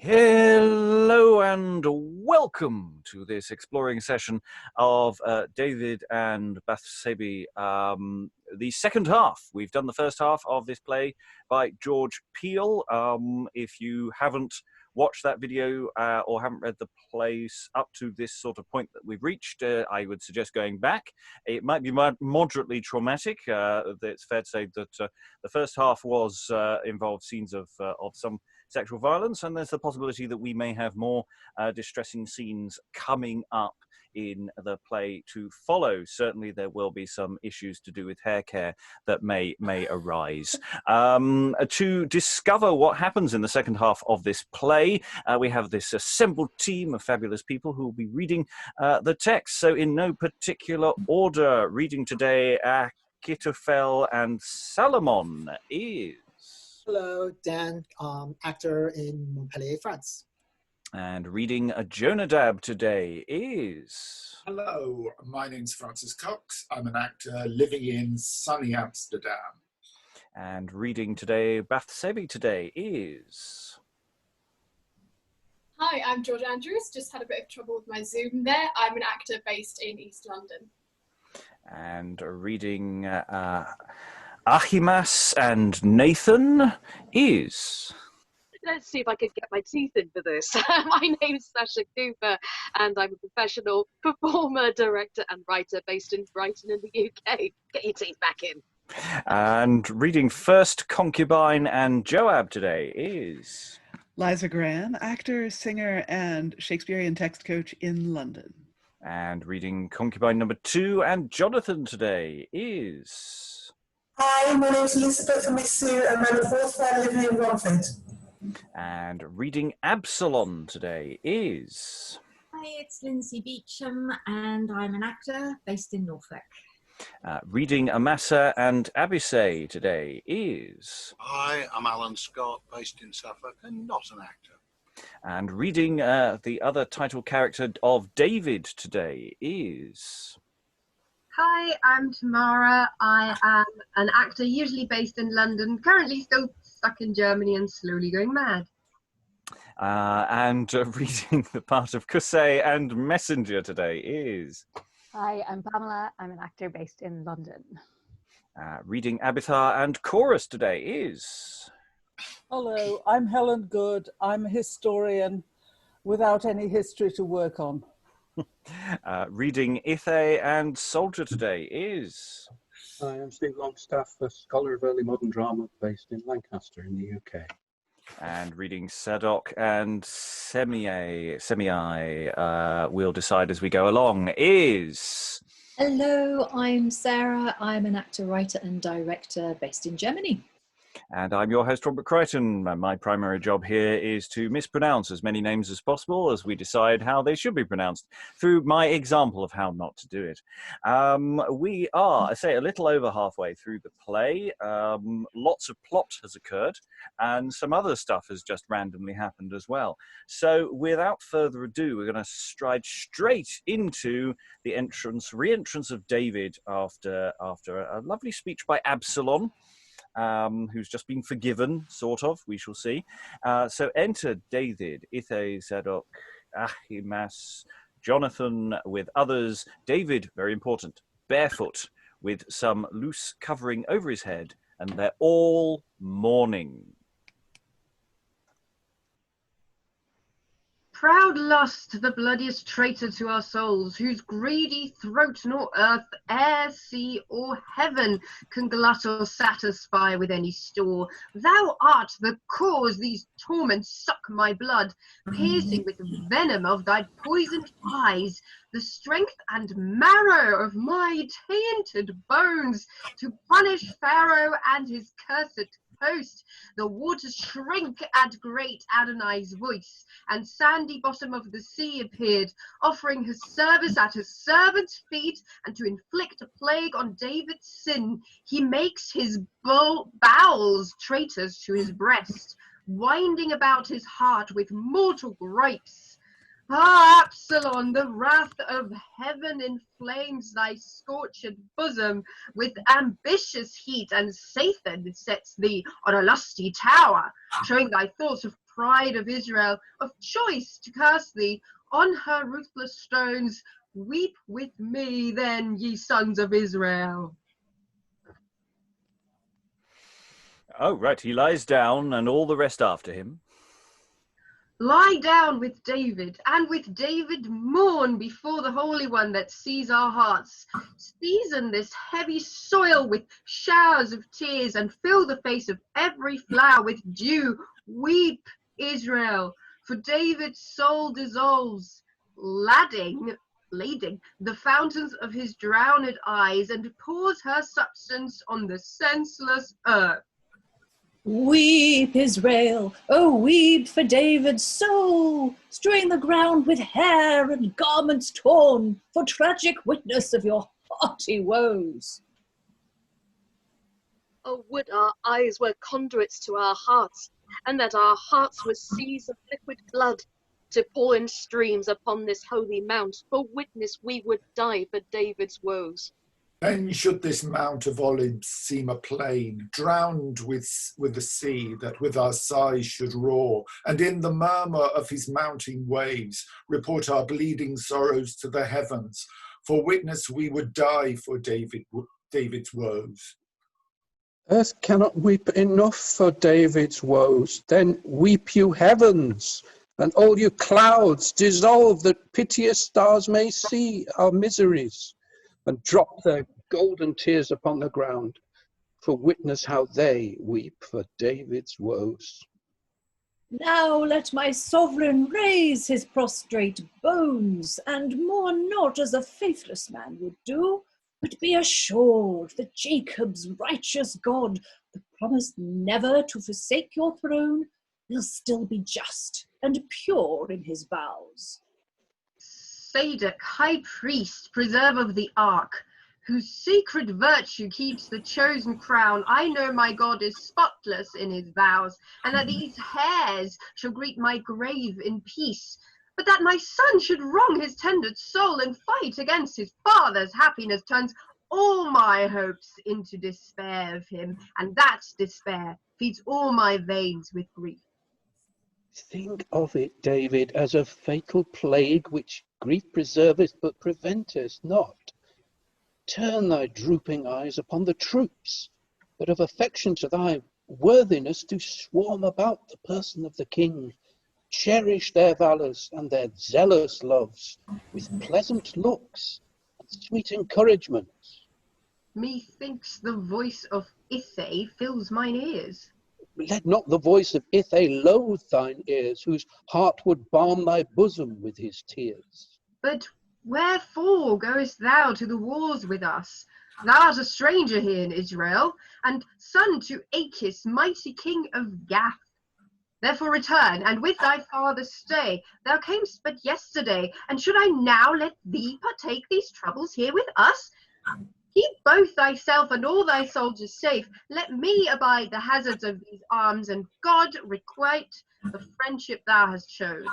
Hello and welcome to this exploring session of David and Bathsabe, the second half. We've done the first half of this play by George Peele. If you haven't watched that video or haven't read the plays up to this sort of point that we've reached, I would suggest going back. It might be moderately traumatic. It's fair to say that the first half was involved scenes of some sexual violence, and there's the possibility that we may have more distressing scenes coming up in the play to follow. Certainly there will be some issues to do with hair care that may arise. To discover what happens in the second half of this play, we have this assembled team of fabulous people who will be reading the text. So in no particular order, reading today, Achitophel and Salamon is... Hello, Dan, actor in Montpellier, France. And reading a Jonadab today is... Hello, my name's Francis Cox. I'm an actor living in sunny Amsterdam. And reading today, Bathsabe today is... Hi, I'm George Andrews. Just had a bit of trouble with my Zoom there. I'm an actor based in East London. And reading Ahimass and Nathan is... Let's see if I can get my teeth into this. My name's Sascha and I'm a professional performer, director and writer based in Brighton in the UK. Get your teeth back in. And reading first Concubine and Joab today is... Liza Graham, actor, singer and Shakespearean text coach in London. And reading Concubine number 2 and Jonathan today is... Hi, my name is Elizabeth Amisu and I'm a fourth fan living in Romford. And reading Absolon today is... Hi, it's Lynsey Beauchamp and I'm an actor based in Norfolk. Reading Amasa and Abisay today is... Hi, I'm Alan Scott, based in Suffolk and not an actor. And reading the other title character of David today is... Hi, I'm Tamara. I am an actor usually based in London, currently still stuck in Germany and slowly going mad. And reading the part of Cusay and Messenger today is... Hi, I'm Pamela. I'm an actor based in London. Reading Abiathar and Chorus today is... Hello, I'm Helen Good. I'm a historian without any history to work on. Reading Ithay and Soldier today is... Hi, I'm Steve Longstaffe, a scholar of early modern drama based in Lancaster in the UK. And reading Sadoc and Semei, we'll decide as we go along, is... Hello, I'm Sarah. I'm an actor, writer and director based in Germany. And I'm your host, Robert Crighton. My primary job here is to mispronounce as many names as possible as we decide how they should be pronounced through my example of how not to do it. We are, I say, a little over halfway through the play. Lots of plot has occurred and some other stuff has just randomly happened as well. So without further ado, we're going to stride straight into the re-entrance of David after a lovely speech by Absolon. Who's just been forgiven, sort of, we shall see. So enter David, Ithay, Sadoc, Ahimass, Jonathan with others. David, very important, barefoot with some loose covering over his head, and they're all mourning. Proud lust, the bloodiest traitor to our souls, whose greedy throat nor earth, air, sea, or heaven can glut or satisfy with any store. Thou art the cause these torments suck my blood, piercing with the venom of thy poisoned eyes, the strength and marrow of my tainted bones, to punish Pharaoh and his cursed host. The waters shrink at great Adonai's voice, and sandy bottom of the sea appeared, offering his service at his servant's feet, and to inflict a plague on David's sin. He makes his bowels traitors to his breast, winding about his heart with mortal gripes. Ah, Absolon, the wrath of heaven inflames thy scorched bosom with ambitious heat, and Satan sets thee on a lusty tower, showing thy thoughts of pride of Israel, of choice to curse thee, on her ruthless stones. Weep with me then, ye sons of Israel. Oh, right. He lies down and all the rest after him. Lie down with David, and with David mourn before the Holy One that sees our hearts. Season this heavy soil with showers of tears, and fill the face of every flower with dew. Weep, Israel, for David's soul dissolves, lading the fountains of his drowned eyes, and pours her substance on the senseless earth. Weep, Israel, oh weep for David's soul, strewing the ground with hair and garments torn, for tragic witness of your hearty woes. Oh, would our eyes were conduits to our hearts, and that our hearts were seas of liquid blood, to pour in streams upon this holy mount, for witness we would die for David's woes. Then should this Mount of Olives seem a plain, drowned with the sea that with our sighs should roar, and in the murmur of his mounting waves report our bleeding sorrows to the heavens, for witness we would die for David's woes. Earth cannot weep enough for David's woes. Then weep you heavens, and all you clouds dissolve, that piteous stars may see our miseries, and drop their golden tears upon the ground, for witness how they weep for David's woes. Now let my sovereign raise his prostrate bones, and mourn not as a faithless man would do, but be assured that Jacob's righteous God, that promised never to forsake your throne, will still be just and pure in his vows. Sadoc, high priest, preserver of the ark, whose secret virtue keeps the chosen crown, I know my God is spotless in his vows, and that these hairs shall greet my grave in peace. But that my son should wrong his tender soul and fight against his father's happiness turns all my hopes into despair of him, and that despair feeds all my veins with grief. Think of it, David, as a fatal plague which grief preserveth but preventeth not. Turn thy drooping eyes upon the troops that of affection to thy worthiness do swarm about the person of the king. Cherish their valours and their zealous loves with pleasant looks and sweet encouragement. Methinks the voice of Ithay fills mine ears. Let not the voice of Ithay loathe thine ears, whose heart would balm thy bosom with his tears. But wherefore goest thou to the wars with us? Thou art a stranger here in Israel, and son to Achish, mighty king of Gath. Therefore return, and with thy father stay. Thou camest but yesterday, and should I now let thee partake these troubles here with us? Keep both thyself and all thy soldiers safe. Let me abide the hazards of these arms, and God requite the friendship thou hast showed.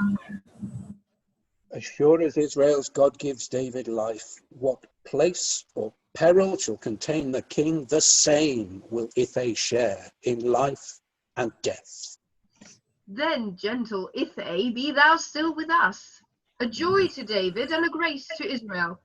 As sure as Israel's God gives David life, what place or peril shall contain the king, the same will Ithay share in life and death. Then, gentle Ithay, be thou still with us, a joy to David and a grace to Israel.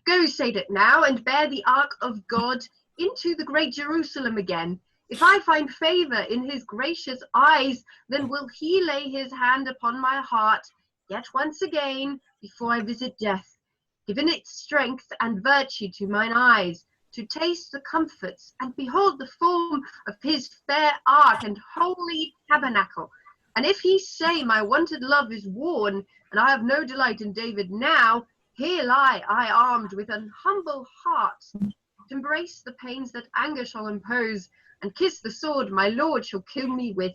Go, Sadoc, now, and bear the ark of God into the great Jerusalem again. If I find favour in his gracious eyes, then will he lay his hand upon my heart yet once again before I visit death, giving it strength and virtue to mine eyes, to taste the comforts and behold the form of his fair ark and holy tabernacle. And if he say my wonted love is worn, and I have no delight in David now, here lie I armed with an humble heart, to embrace the pains that anger shall impose, and kiss the sword my lord shall kill me with.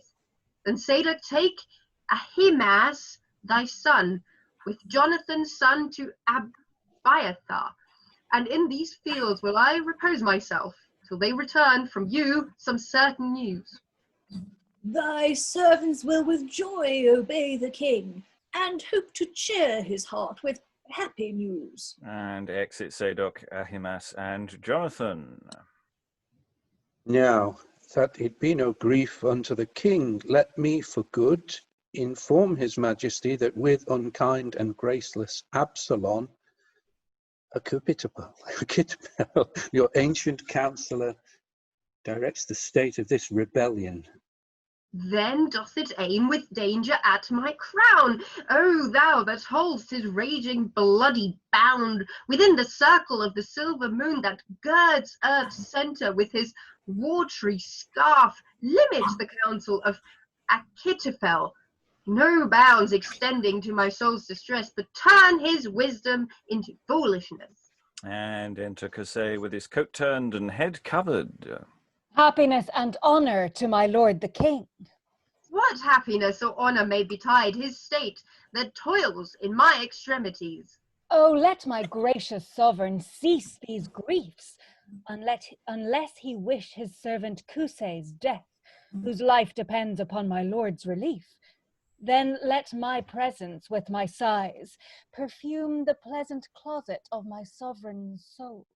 Then Sadoc, take Ahimass thy son, with Jonathan's son to Abiathar, and in these fields will I repose myself, till they return from you some certain news. Thy servants will with joy obey the king, and hope to cheer his heart with happy news. And exit Sadoc, Ahimass, and Jonathan. Now, that it be no grief unto the king, let me for good inform his majesty that with unkind and graceless Absolon, Achitophel, your ancient counsellor, directs the state of this rebellion. Then doth it aim with danger at my crown. O thou that hold'st his raging bloody bound within the circle of the silver moon that girds earth's centre with his watery scarf, limit the counsel of Achitophel, no bounds extending to my soul's distress, but turn his wisdom into foolishness. And enter Cusay with his coat turned and head covered. Happiness and honour to my lord the king. What happiness or honour may betide his state that toils in my extremities? Oh, let my gracious sovereign cease these griefs, unless he wish his servant Cusay's death, whose life depends upon my lord's relief. Then let my presence with my sighs perfume the pleasant closet of my sovereign's soul.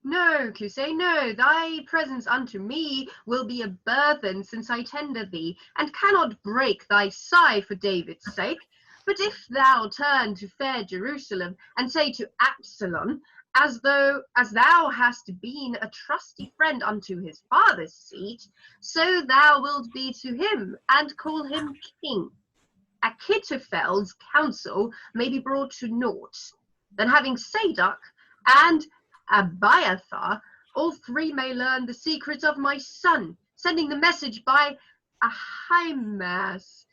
No, Cusay, no, thy presence unto me will be a burthen, since I tender thee, and cannot break thy sigh for David's sake. But if thou turn to fair Jerusalem, and say to Absolon, as thou hast been a trusty friend unto his father's seat, so thou wilt be to him, and call him king. Achitophel's counsel may be brought to naught. Then having Sadoc and Abiathar, all three may learn the secrets of my son, sending the message by Ahimass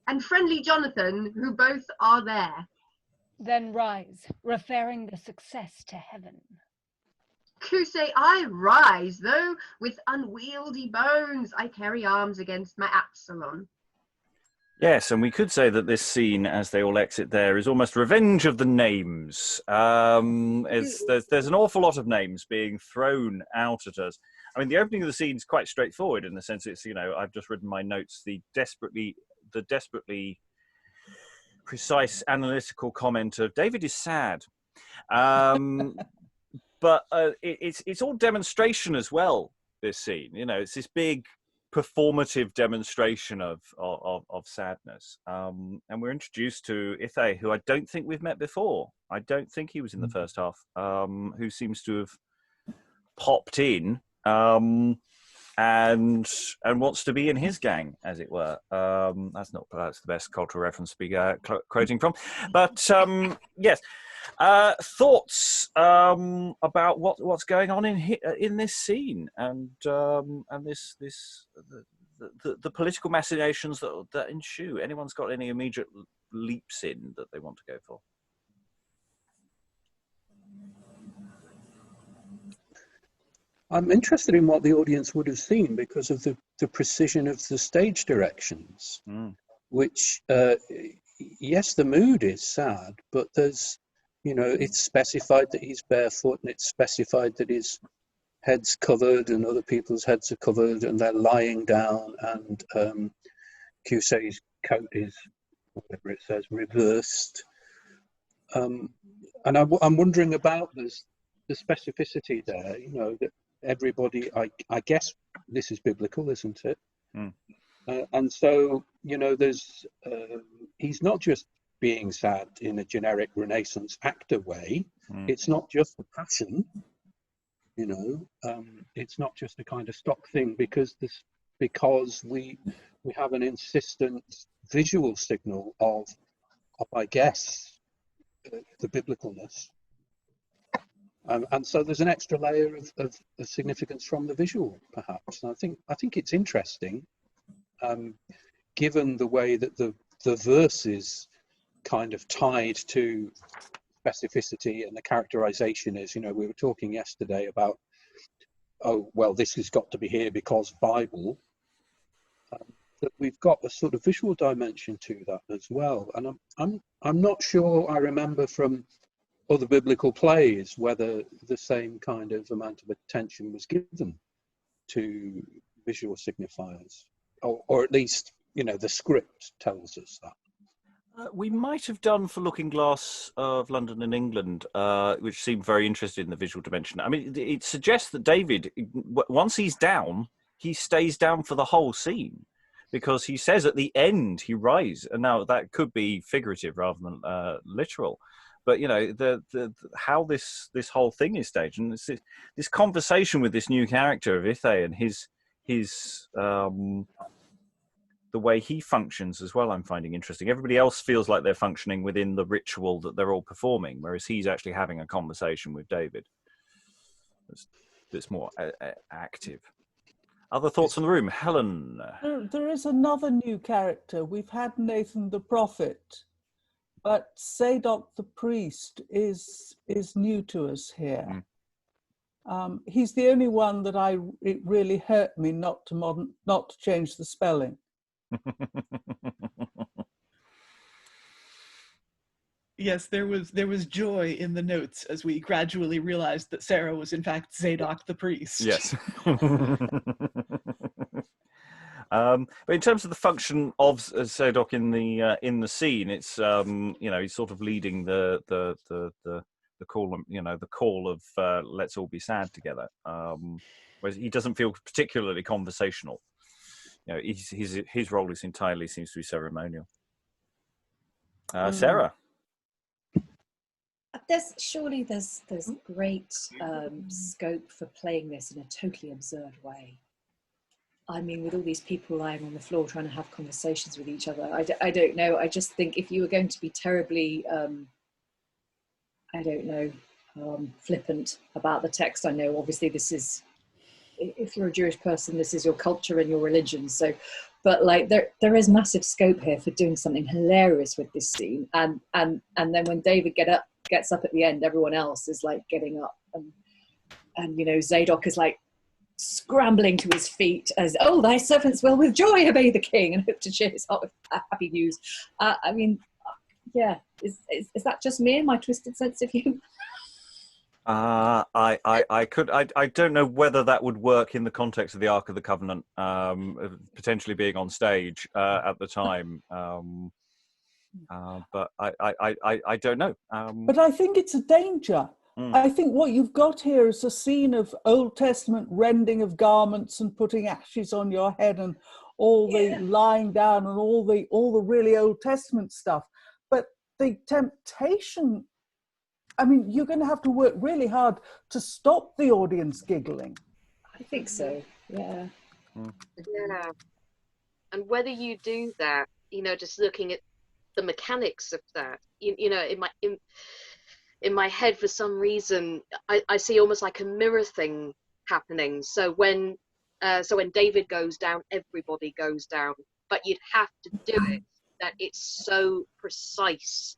and friendly Jonathan, who both are there. Then rise, referring the success to heaven. Cusay, I rise, though with unwieldy bones I carry arms against my Absolon. Yes, and we could say that this scene, as they all exit there, is almost revenge of the names. There's an awful lot of names being thrown out at us. I mean, the opening of the scene is quite straightforward in the sense it's, I've just written my notes, the desperately precise analytical comment of David is sad. But it's all demonstration as well, this scene. It's this big performative demonstration of sadness. And we're introduced to Ithay, who I don't think we've met before. I don't think he was in the first half, who seems to have popped in and wants to be in his gang, as it were. That's the best cultural reference to be quoting from. But yes, thoughts about what's going on in this scene and this the political machinations that ensue. Anyone's got any immediate leaps in that they want to go for? I'm interested in what the audience would have seen because of the precision of the stage directions, which, yes, the mood is sad, but there's, it's specified that he's barefoot and it's specified that his head's covered and other people's heads are covered and they're lying down, and Cusay's coat is, whatever it says, reversed. And I'm wondering about the specificity there, that everybody, I guess this is biblical, isn't it? And so, there's, he's not just being sad in a generic Renaissance actor way. It's not just the passion, it's not just a kind of stock thing, because we have an insistent visual signal of I guess, the biblicalness. And so there's an extra layer of significance from the visual, perhaps. And I think it's interesting, given the way that the verse is kind of tied to specificity and the characterization is, we were talking yesterday about, oh, well, this has got to be here because Bible, that we've got a sort of visual dimension to that as well. And I'm not sure I remember from other biblical plays whether the same kind of amount of attention was given to visual signifiers, or at least, the script tells us that. We might have done for Looking Glass of London and England, which seemed very interested in the visual dimension. I mean, it suggests that David, once he's down, he stays down for the whole scene, because he says at the end he rises, and now that could be figurative rather than literal. But the how this whole thing is staged, and this conversation with this new character of Ithay and his the way he functions as well, I'm finding interesting. Everybody else feels like they're functioning within the ritual that they're all performing, whereas he's actually having a conversation with David. That's more active. Other thoughts in the room? Helen? There is another new character. We've had Nathan the prophet, but Sadoc the priest is new to us here. He's the only one that it really hurt me not to change the spelling. Yes, there was joy in the notes as we gradually realized that Sarah was in fact Sadoc the priest. Yes. But in terms of the function of Sadoc in the scene, it's he's sort of leading the call, the call of let's all be sad together. Whereas he doesn't feel particularly conversational. His role is entirely seems to be ceremonial. Sarah. There's great scope for playing this in a totally absurd way. I mean, with all these people lying on the floor trying to have conversations with each other, I don't know. I just think if you were going to be terribly, flippant about the text, I know obviously this is, if you're a Jewish person, this is your culture and your religion. So, but like there is massive scope here for doing something hilarious with this scene. And then when David gets up at the end, everyone else is like getting up, and Sadoc is like scrambling to his feet as, "Oh, thy servants will with joy obey the king and hope to cheer his heart with happy news." I mean, yeah, is that just me and my twisted sense of humour? I don't know whether that would work in the context of the Ark of the Covenant, potentially being on stage at the time. But I don't know. But I think it's a danger. I think what you've got here is a scene of Old Testament rending of garments and putting ashes on your head and all the lying down and all the really Old Testament stuff. But the temptation, I mean, you're going to have to work really hard to stop the audience giggling. I think so, yeah. Yeah. And whether you do that, just looking at the mechanics of that, in my head, for some reason, I see almost like a mirror thing happening. So when David goes down, everybody goes down. But you'd have to do it that it's so precise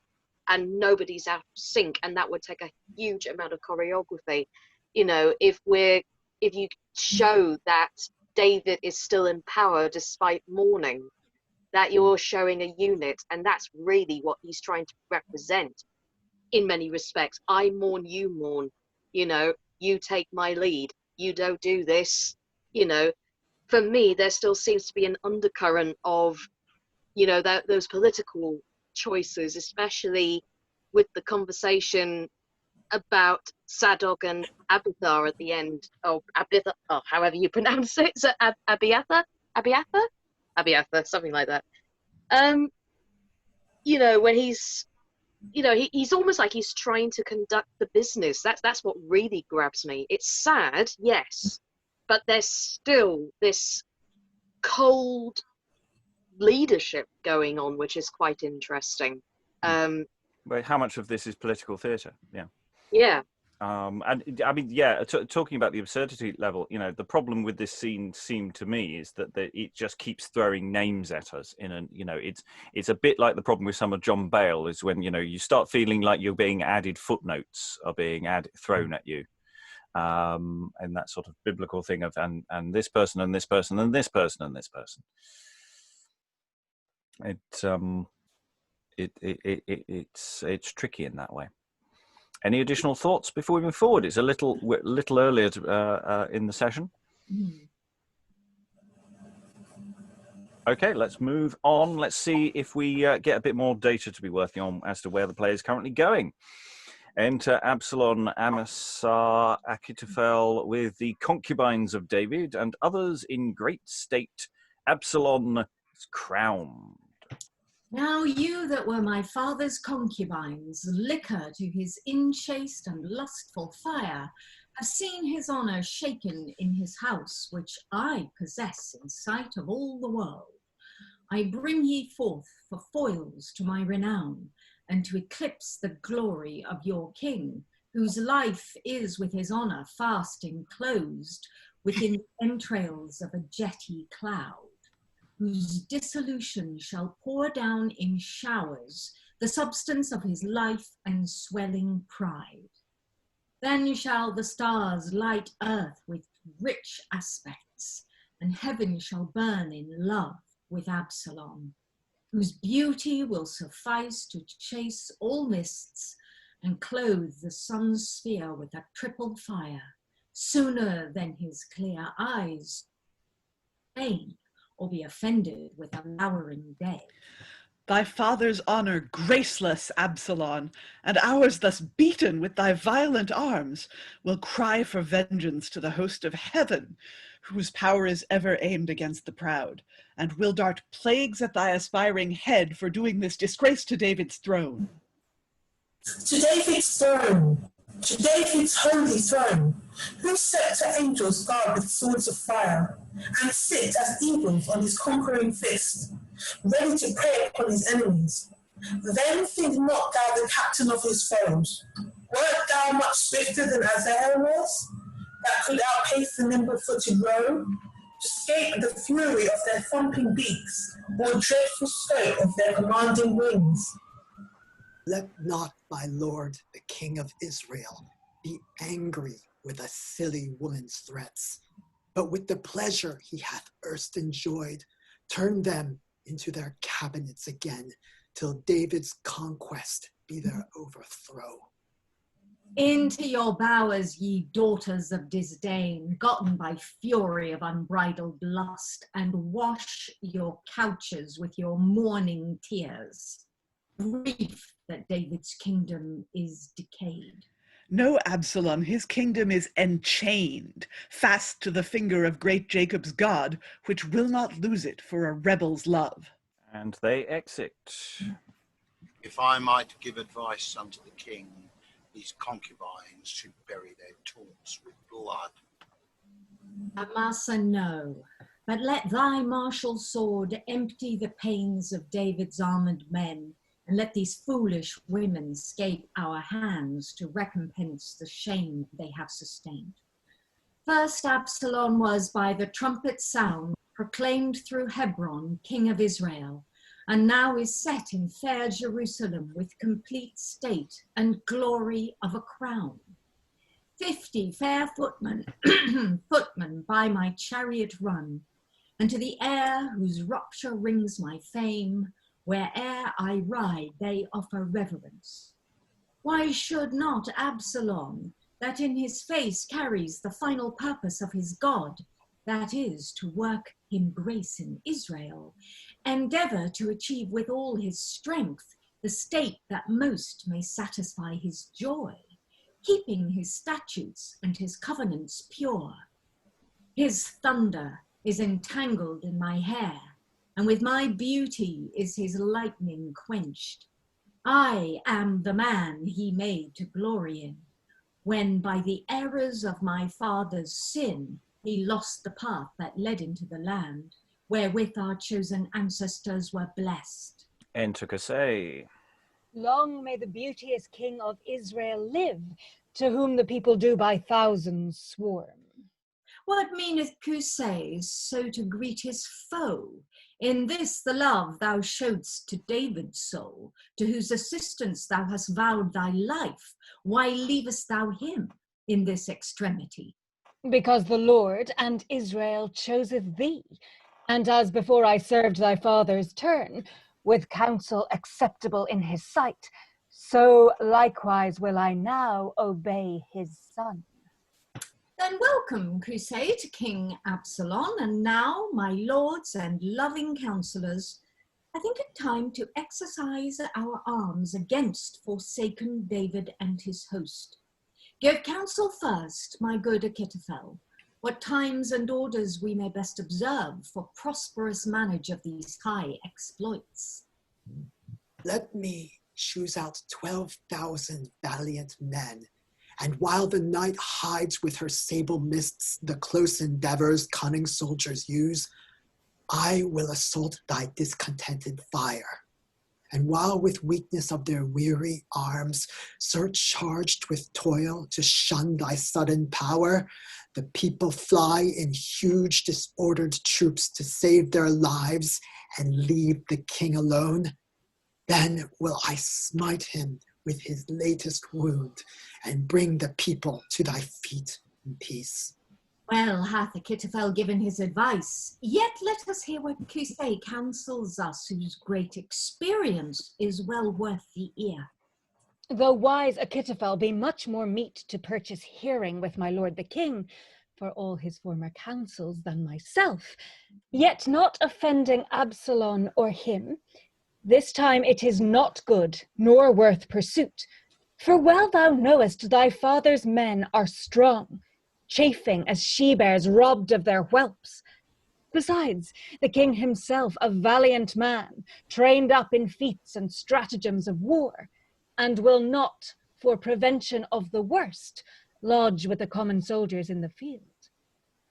and nobody's out of sync, and that would take a huge amount of choreography. If you show that David is still in power despite mourning, that you're showing a unit, and that's really what he's trying to represent in many respects. I mourn, you mourn, you take my lead, you don't do this. For me, there still seems to be an undercurrent of those political choices, especially with the conversation about Sadoc and Abiathar at the end. Abiathar, however you pronounce it. Is it Abiathar, something like that. When he's he's almost like he's trying to conduct the business. That's what really grabs me. It's sad, yes, but there's still this cold leadership going on, which is quite interesting. But how much of this is political theatre? Yeah. And I mean, talking about the absurdity level, the problem with this scene seemed to me is that it just keeps throwing names at us it's a bit like the problem with some of John Bale is when, you start feeling like you're being added, footnotes are being thrown at you. And that sort of biblical thing of, and this person and this person and this person and this person. It's tricky in that way. Any additional thoughts before we move forward? It's a little earlier in the session. Okay, let's move on. Let's see if we get a bit more data to be working on as to where the play is currently going. Enter Absolon, Amasa, Achitophel with the concubines of David and others in great state. Absolon is crowned. Now you that were my father's concubines, liquor to his inchaste and lustful fire, have seen his honour shaken in his house, which I possess in sight of all the world. I bring ye forth for foils to my renown, and to eclipse the glory of your king, whose life is with his honour fast enclosed within the entrails of a jetty cloud, whose dissolution shall pour down in showers the substance of his life and swelling pride. Then shall the stars light earth with rich aspects, and heaven shall burn in love with Absolon, whose beauty will suffice to chase all mists and clothe the sun's sphere with a triple fire, sooner than his clear eyes faint or be offended with a lowering day. Thy father's honour graceless, Absolon, and ours thus beaten with thy violent arms, will cry for vengeance to the host of heaven, whose power is ever aimed against the proud, and will dart plagues at thy aspiring head for doing this disgrace to David's throne. To David's throne, to David's holy throne, whose sceptre angels guard with swords of fire, and sit as eagles on his conquering fist, ready to prey upon his enemies. Then think not thou the captain of his foes. Wert thou much swifter than Ithay was, that could outpace the nimble-footed roe, to escape the fury of their thumping beaks, or dreadful scope of their commanding wings? Let not my lord, the king of Israel, be angry with a silly woman's threats, but with the pleasure he hath erst enjoyed, turn them into their cabinets again, till David's conquest be their overthrow. Into your bowers, ye daughters of disdain, gotten by fury of unbridled lust, and wash your couches with your mourning tears. Grief that David's kingdom is decayed. No, Absalom, his kingdom is enchained, fast to the finger of great Jacob's God, which will not lose it for a rebel's love. And they exit. If I might give advice unto the king, these concubines should bury their taunts with blood. Amasa, no, but let thy martial sword empty the pains of David's armed men, and let these foolish women scape our hands to recompense the shame they have sustained. First Absalom was by the trumpet sound proclaimed through Hebron, king of Israel, and now is set in fair Jerusalem with complete state and glory of a crown. 50 fair footmen, footmen by my chariot run, and to the air whose rupture rings my fame, where'er I ride, they offer reverence. Why should not Absalom, that in his face carries the final purpose of his God, that is, to work him grace in Israel, endeavor to achieve with all his strength the state that most may satisfy his joy, keeping his statutes and his covenants pure? His thunder is entangled in my hair, and with my beauty is his lightning quenched. I am the man he made to glory in, when by the errors of my father's sin, he lost the path that led into the land, wherewith our chosen ancestors were blessed. Enter Cusay. Long may the beauteous king of Israel live, to whom the people do by thousands swarm. What meaneth Cusay so to greet his foe? In this the love thou showedst to David's soul, to whose assistance thou hast vowed thy life. Why leavest thou him in this extremity? Because the Lord and Israel choseth thee, and as before I served thy father's turn, with counsel acceptable in his sight, so likewise will I now obey his son. Then welcome, Cusay, to King Absolon, and now, my lords and loving counsellors, I think it time to exercise our arms against forsaken David and his host. Give counsel first, my good Achitophel, what times and orders we may best observe for prosperous manage of these high exploits. Let me choose out 12,000 valiant men, and while the night hides with her sable mists the close endeavors cunning soldiers use, I will assault thy discontented fire. And while with weakness of their weary arms, surcharged with toil to shun thy sudden power, the people fly in huge disordered troops to save their lives and leave the king alone, then will I smite him with his latest wound and bring the people to thy feet in peace. Well hath Achitophel given his advice, yet let us hear what Cusay counsels us, whose great experience is well worth the ear. Though wise Achitophel be much more meet to purchase hearing with my lord the king, for all his former counsels than myself, yet not offending Absolon or him, this time it is not good, nor worth pursuit. For well thou knowest thy father's men are strong, chafing as she-bears robbed of their whelps. Besides, the king himself a valiant man, trained up in feats and stratagems of war, and will not, for prevention of the worst, lodge with the common soldiers in the field.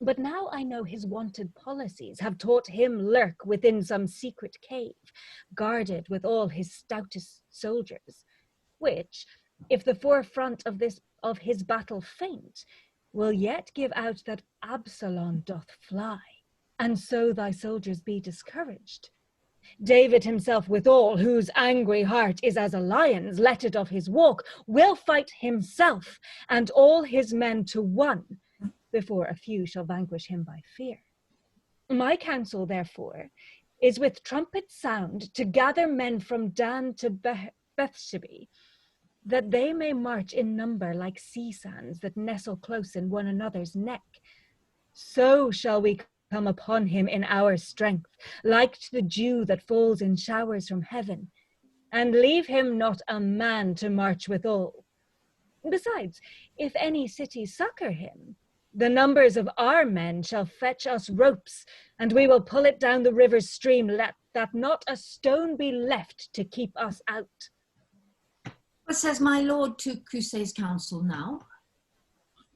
But now I know his wonted policies have taught him lurk within some secret cave, guarded with all his stoutest soldiers, which, if the forefront of his battle faint, will yet give out that Absolon doth fly, and so thy soldiers be discouraged. David himself withal, whose angry heart is as a lion's letted of his walk, will fight himself and all his men to one, before a few shall vanquish him by fear. My counsel, therefore, is with trumpet sound to gather men from Dan to Bathsabe, that they may march in number like sea sands that nestle close in one another's neck. So shall we come upon him in our strength, like to the dew that falls in showers from heaven, and leave him not a man to march withal. Besides, if any city succor him, the numbers of our men shall fetch us ropes, and we will pull it down the river's stream, that not a stone be left to keep us out. What says my lord to Cusay's counsel now?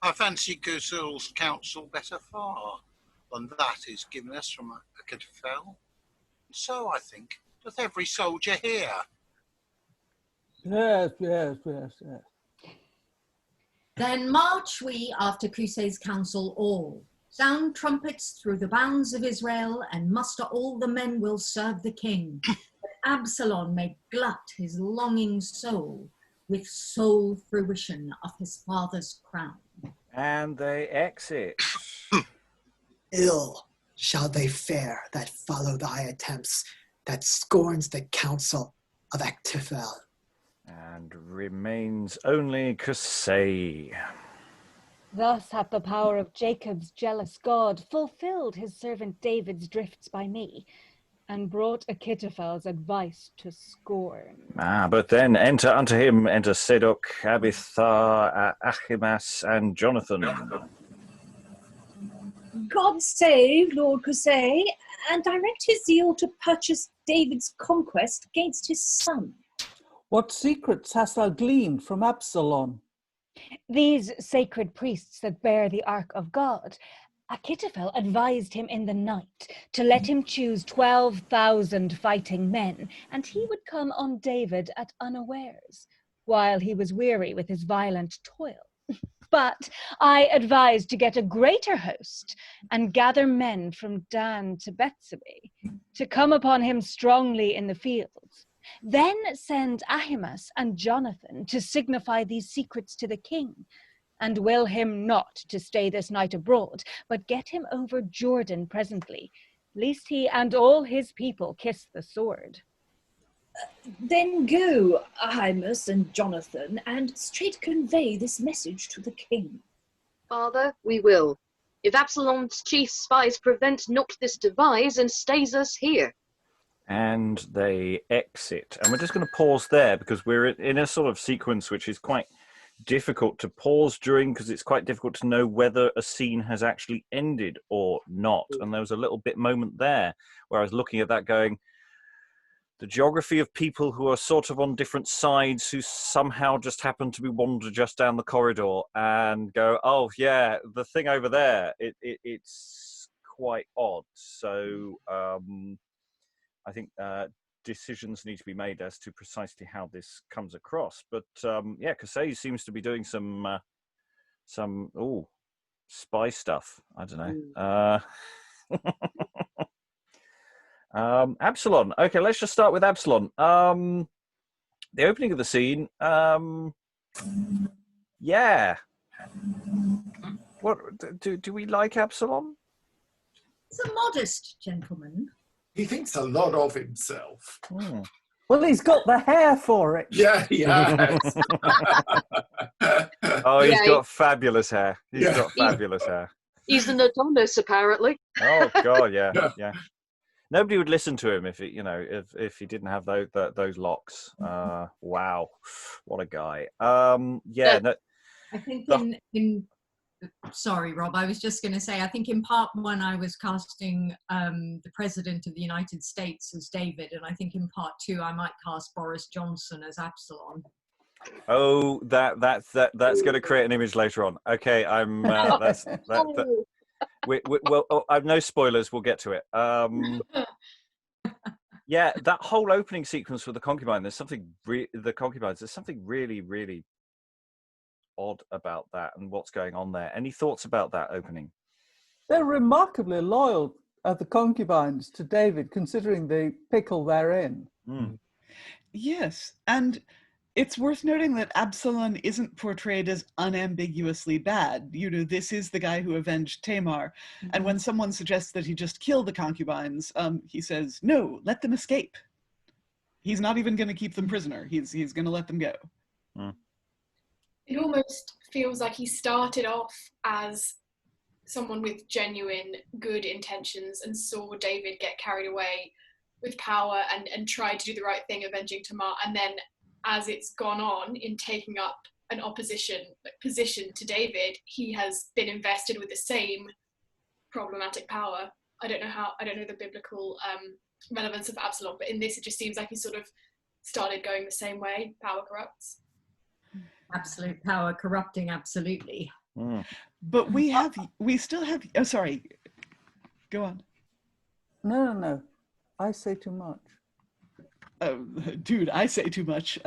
I fancy Cusay's counsel better far than that is given us from Achitophel. So I think doth every soldier here. Yes. Then march we after Cusay's counsel all, sound trumpets through the bounds of Israel, and muster all the men will serve the king, that Absolon may glut his longing soul with sole fruition of his father's crown. And they exit. Ill shall they fare that follow thy attempts, that scorns the counsel of Achitophel. And remains only Cusay. Thus hath the power of Jacob's jealous God fulfilled his servant David's drifts by me, and brought Achitophel's advice to scorn. But then enter unto him, enter Sadoc, Abiathar, Ahimass, and Jonathan. God save Lord Cusay, and direct his zeal to purchase David's conquest against his son. What secrets hast thou gleaned from Absolon? These sacred priests that bear the ark of God, Achitophel advised him in the night to let him choose 12,000 fighting men, and he would come on David at unawares, while he was weary with his violent toil. But I advised to get a greater host and gather men from Dan to Bathsabe to come upon him strongly in the fields. Then send Ahimass and Jonathan to signify these secrets to the king, and will him not to stay this night abroad, but get him over Jordan presently, lest he and all his people kiss the sword. Then go, Ahimass and Jonathan, and straight convey this message to the king. Father, we will, if Absalom's chief spies prevent not this devise and stays us here. And they exit. And we're just going to pause there because we're in a sort of sequence which is quite difficult to pause during because it's quite difficult to know whether a scene has actually ended or not. And there was a little bit moment there where I was looking at that going, the geography of people who are sort of on different sides who somehow just happen to be wander just down the corridor and go, oh yeah, the thing over there, it's quite odd. So I think decisions need to be made as to precisely how this comes across. But yeah, Cusay seems to be doing some spy stuff. I don't know. Absolon. Okay, let's just start with Absolon. The opening of the scene. Yeah. What do we like Absolon? He's a modest gentleman. He thinks a lot of himself. Well, he's got the hair for it. Yeah, he has. Oh, he's got fabulous hair. He's got fabulous hair. He's an Adonis, apparently. Oh God, yeah. Nobody would listen to him if if he didn't have those locks. Wow, what a guy. No, I think in sorry, Rob, I was just going to say, I think in part one I was casting the President of the United States as David, and I think in part two I might cast Boris Johnson as Absolon. Oh, that's going to create an image later on. Okay, I'm. Well, I've no spoilers. We'll get to it. Yeah, that whole opening sequence with the concubine. There's something. The concubines. There's something really, really odd about that and what's going on there. Any thoughts about that opening? They're remarkably loyal, the concubines, to David, considering the pickle they're in. Yes, and it's worth noting that Absolon isn't portrayed as unambiguously bad. This is the guy who avenged Tamar. And when someone suggests that he just kill the concubines, he says, no, let them escape. He's not even going to keep them prisoner. He's going to let them go. It almost feels like he started off as someone with genuine good intentions and saw David get carried away with power and tried to do the right thing, avenging Tamar, and then as it's gone on in taking up an opposition position to David, he has been invested with the same problematic power. I don't know the biblical relevance of Absolon, but in this it just seems like he sort of started going the same way. Power corrupts. Absolute power corrupting, absolutely. But we still have. Oh, sorry. Go on. No. I say too much. Dude, I say too much.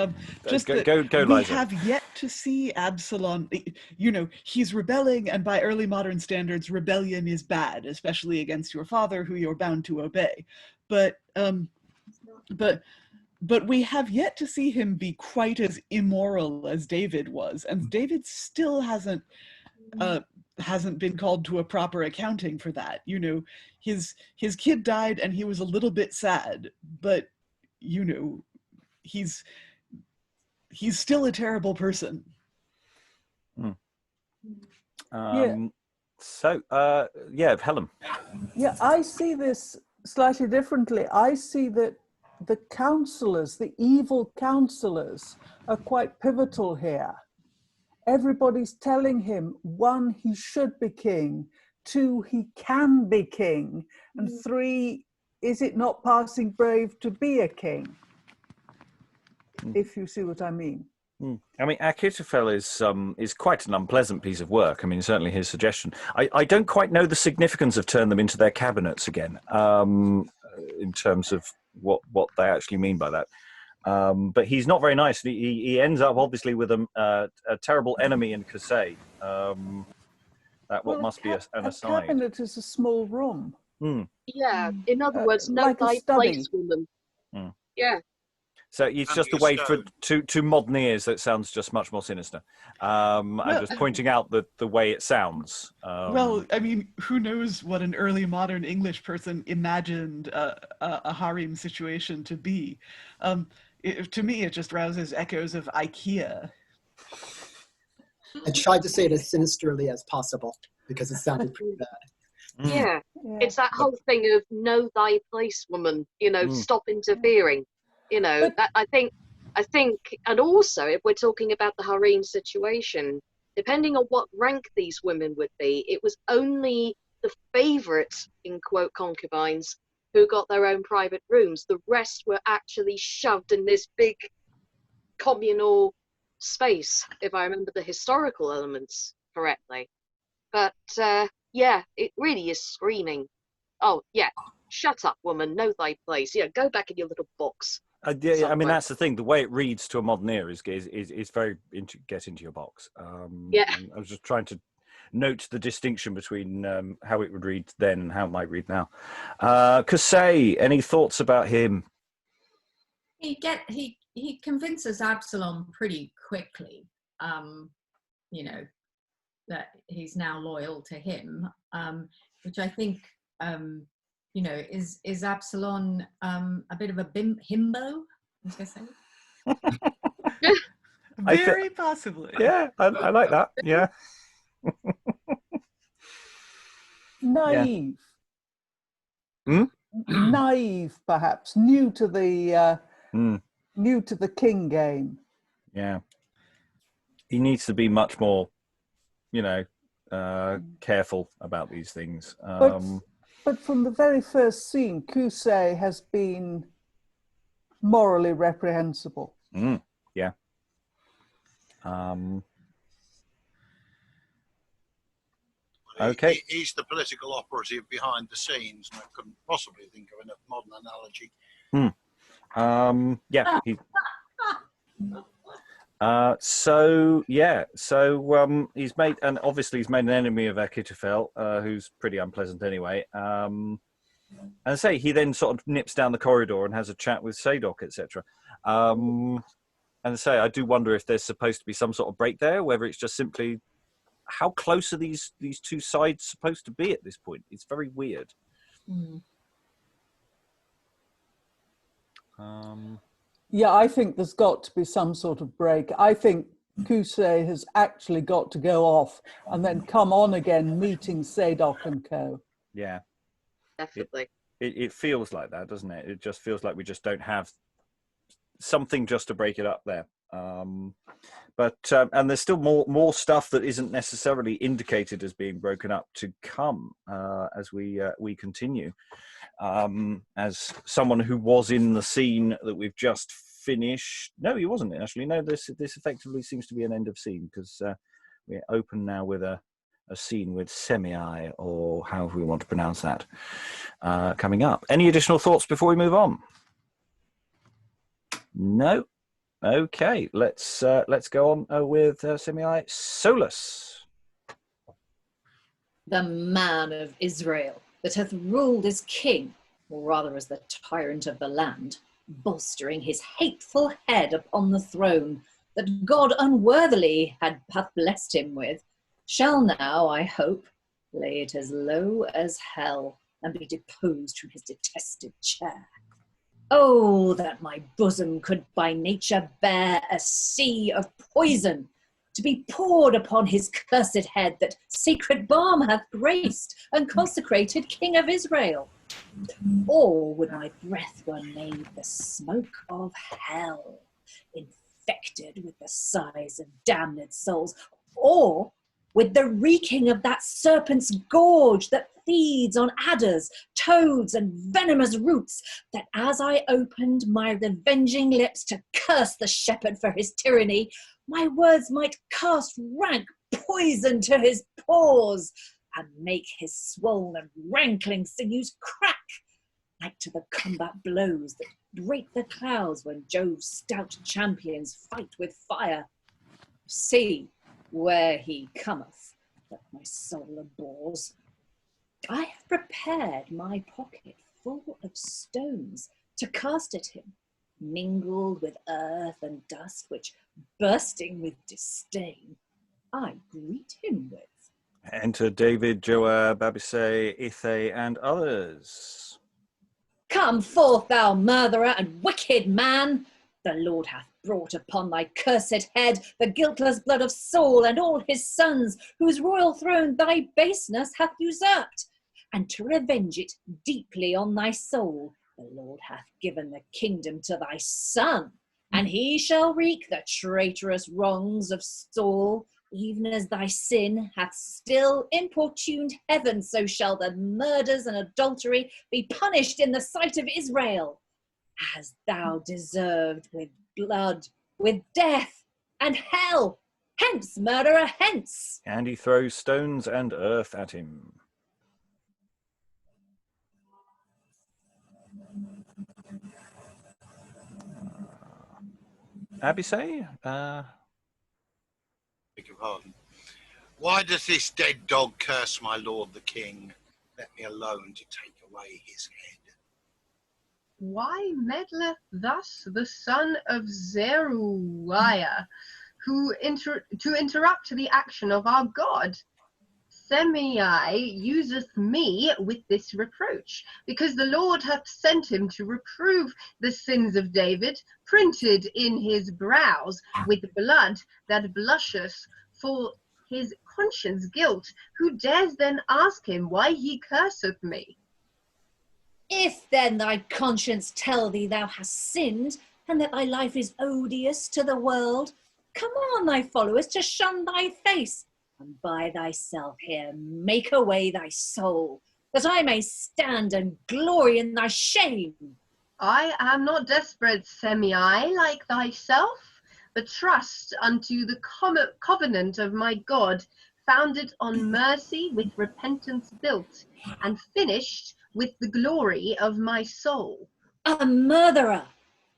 Just go, we Liza. have yet to see Absolon. He's rebelling, and by early modern standards, rebellion is bad, especially against your father, who you're bound to obey. But we have yet to see him be quite as immoral as David was, and David still hasn't been called to a proper accounting for that. His kid died, and he was a little bit sad, but he's still a terrible person. So Helen. Yeah, I see this slightly differently. I see that the counselors, the evil counselors, are quite pivotal here. Everybody's telling him, 1, he should be king, 2, he can be king, and 3, is it not passing brave to be a king? If you see what I mean. I mean, Achitophel is quite an unpleasant piece of work. I mean, certainly his suggestion. I don't quite know the significance of turn them into their cabinets again, in terms of what they actually mean by that. But he's not very nice. He ends up obviously with a terrible enemy in Cusay. Must be an aside. A cabinet is a small room. Yeah, in other words, no like thy place, woman. Yeah. So it's just a way for to modern ears that sounds just much more sinister. I'm just pointing out the way it sounds. Well, I mean, who knows what an early modern English person imagined a harem situation to be? To me, it just rouses echoes of IKEA. I tried to say it as sinisterly as possible because it sounded pretty bad. Yeah, it's that whole thing of know thy place, woman. Stop interfering. That I think I think, and also if we're talking about the harem situation, depending on what rank these women would be, it was only the favourite, in quote, concubines who got their own private rooms. The rest were actually shoved in this big communal space, if I remember the historical elements correctly. But yeah, it really is screaming, oh yeah, shut up, woman, know thy place. Yeah, go back in your little box. Yeah, I mean, that's the thing. The way it reads to a modern ear is very get into your box. Yeah. I was just trying to note the distinction between how it would read then and how it might read now. Cusay, any thoughts about him? He convinces Absolon pretty quickly, you know, that he's now loyal to him, which I think, you know, is Absolon a bit of a himbo, I was going to say? Very possibly. Yeah, I like that. Yeah. Naive. Yeah. Naive, perhaps. New to the king game. Yeah. He needs to be much more, you know, careful about these things. But from the very first scene, Cusay has been morally reprehensible. Yeah. Okay. He's the political operative behind the scenes, and I couldn't possibly think of a modern analogy. Yeah. He's made, and obviously he's made an enemy of Achitophel, who's pretty unpleasant anyway. And he then sort of nips down the corridor and has a chat with Sadoc, etc. And I do wonder if there's supposed to be some sort of break there, whether it's just simply how close are these two sides supposed to be at this point? It's very weird. Yeah, I think there's got to be some sort of break. I think Cusay has actually got to go off and then come on again, meeting Sadoc and co. Yeah. Definitely. It feels like that, doesn't it? It just feels like we just don't have something just to break it up there. And there's still more stuff that isn't necessarily indicated as being broken up to come as we continue. As someone who was in the scene that we've just finished, no, he wasn't actually. No, this effectively seems to be an end of scene because we're open now with a scene with Semei, or however we want to pronounce that, coming up. Any additional thoughts before we move on? No. Okay, let's go on with Semei. Solus. The man of Israel that hath ruled as king, or rather as the tyrant of the land, bolstering his hateful head upon the throne that God unworthily hath blessed him with, shall now, I hope, lay it as low as hell and be deposed from his detested chair. Oh, that my bosom could by nature bear a sea of poison, to be poured upon his cursed head that sacred balm hath graced and consecrated King of Israel. Or would my breath were made the smoke of hell, infected with the sighs of damned souls, or with the reeking of that serpent's gorge that feeds on adders, toads, and venomous roots, that as I opened my revenging lips to curse the shepherd for his tyranny, my words might cast rank poison to his pores, and make his swollen, rankling sinews crack, like to the combat blows that break the clouds when Jove's stout champions fight with fire. See where he cometh, that my soul abhors. I have prepared my pocket full of stones to cast at him, mingled with earth and dust, which, bursting with disdain, I greet him with. Enter David, Joab, Abisay, Ithay, and others. Come forth, thou murderer and wicked man! The Lord hath brought upon thy cursed head the guiltless blood of Saul and all his sons, whose royal throne thy baseness hath usurped. And to revenge it deeply on thy soul, the Lord hath given the kingdom to thy son, And he shall wreak the traitorous wrongs of Saul, even as thy sin hath still importuned heaven, so shall the murders and adultery be punished in the sight of Israel, as thou deserved with blood, with death, and hell. Hence, murderer, hence! And he throws stones and earth at him. Abisay? Beg your pardon. Why does this dead dog curse my lord the king? Let me alone to take away his head. Why meddleth thus the son of Zeruiah, to interrupt the action of our God? Semei useth me with this reproach, because the Lord hath sent him to reprove the sins of David, printed in his brows with blood that blusheth for his conscience guilt. Who dares then ask him why he curseth me? If then thy conscience tell thee thou hast sinned, and that thy life is odious to the world, command thy followers to shun thy face, and by thyself here make away thy soul, that I may stand and glory in thy shame. I am not desperate, Semei, like thyself, but trust unto the covenant of my God, founded on mercy with repentance built, and finished with the glory of my soul. A murderer,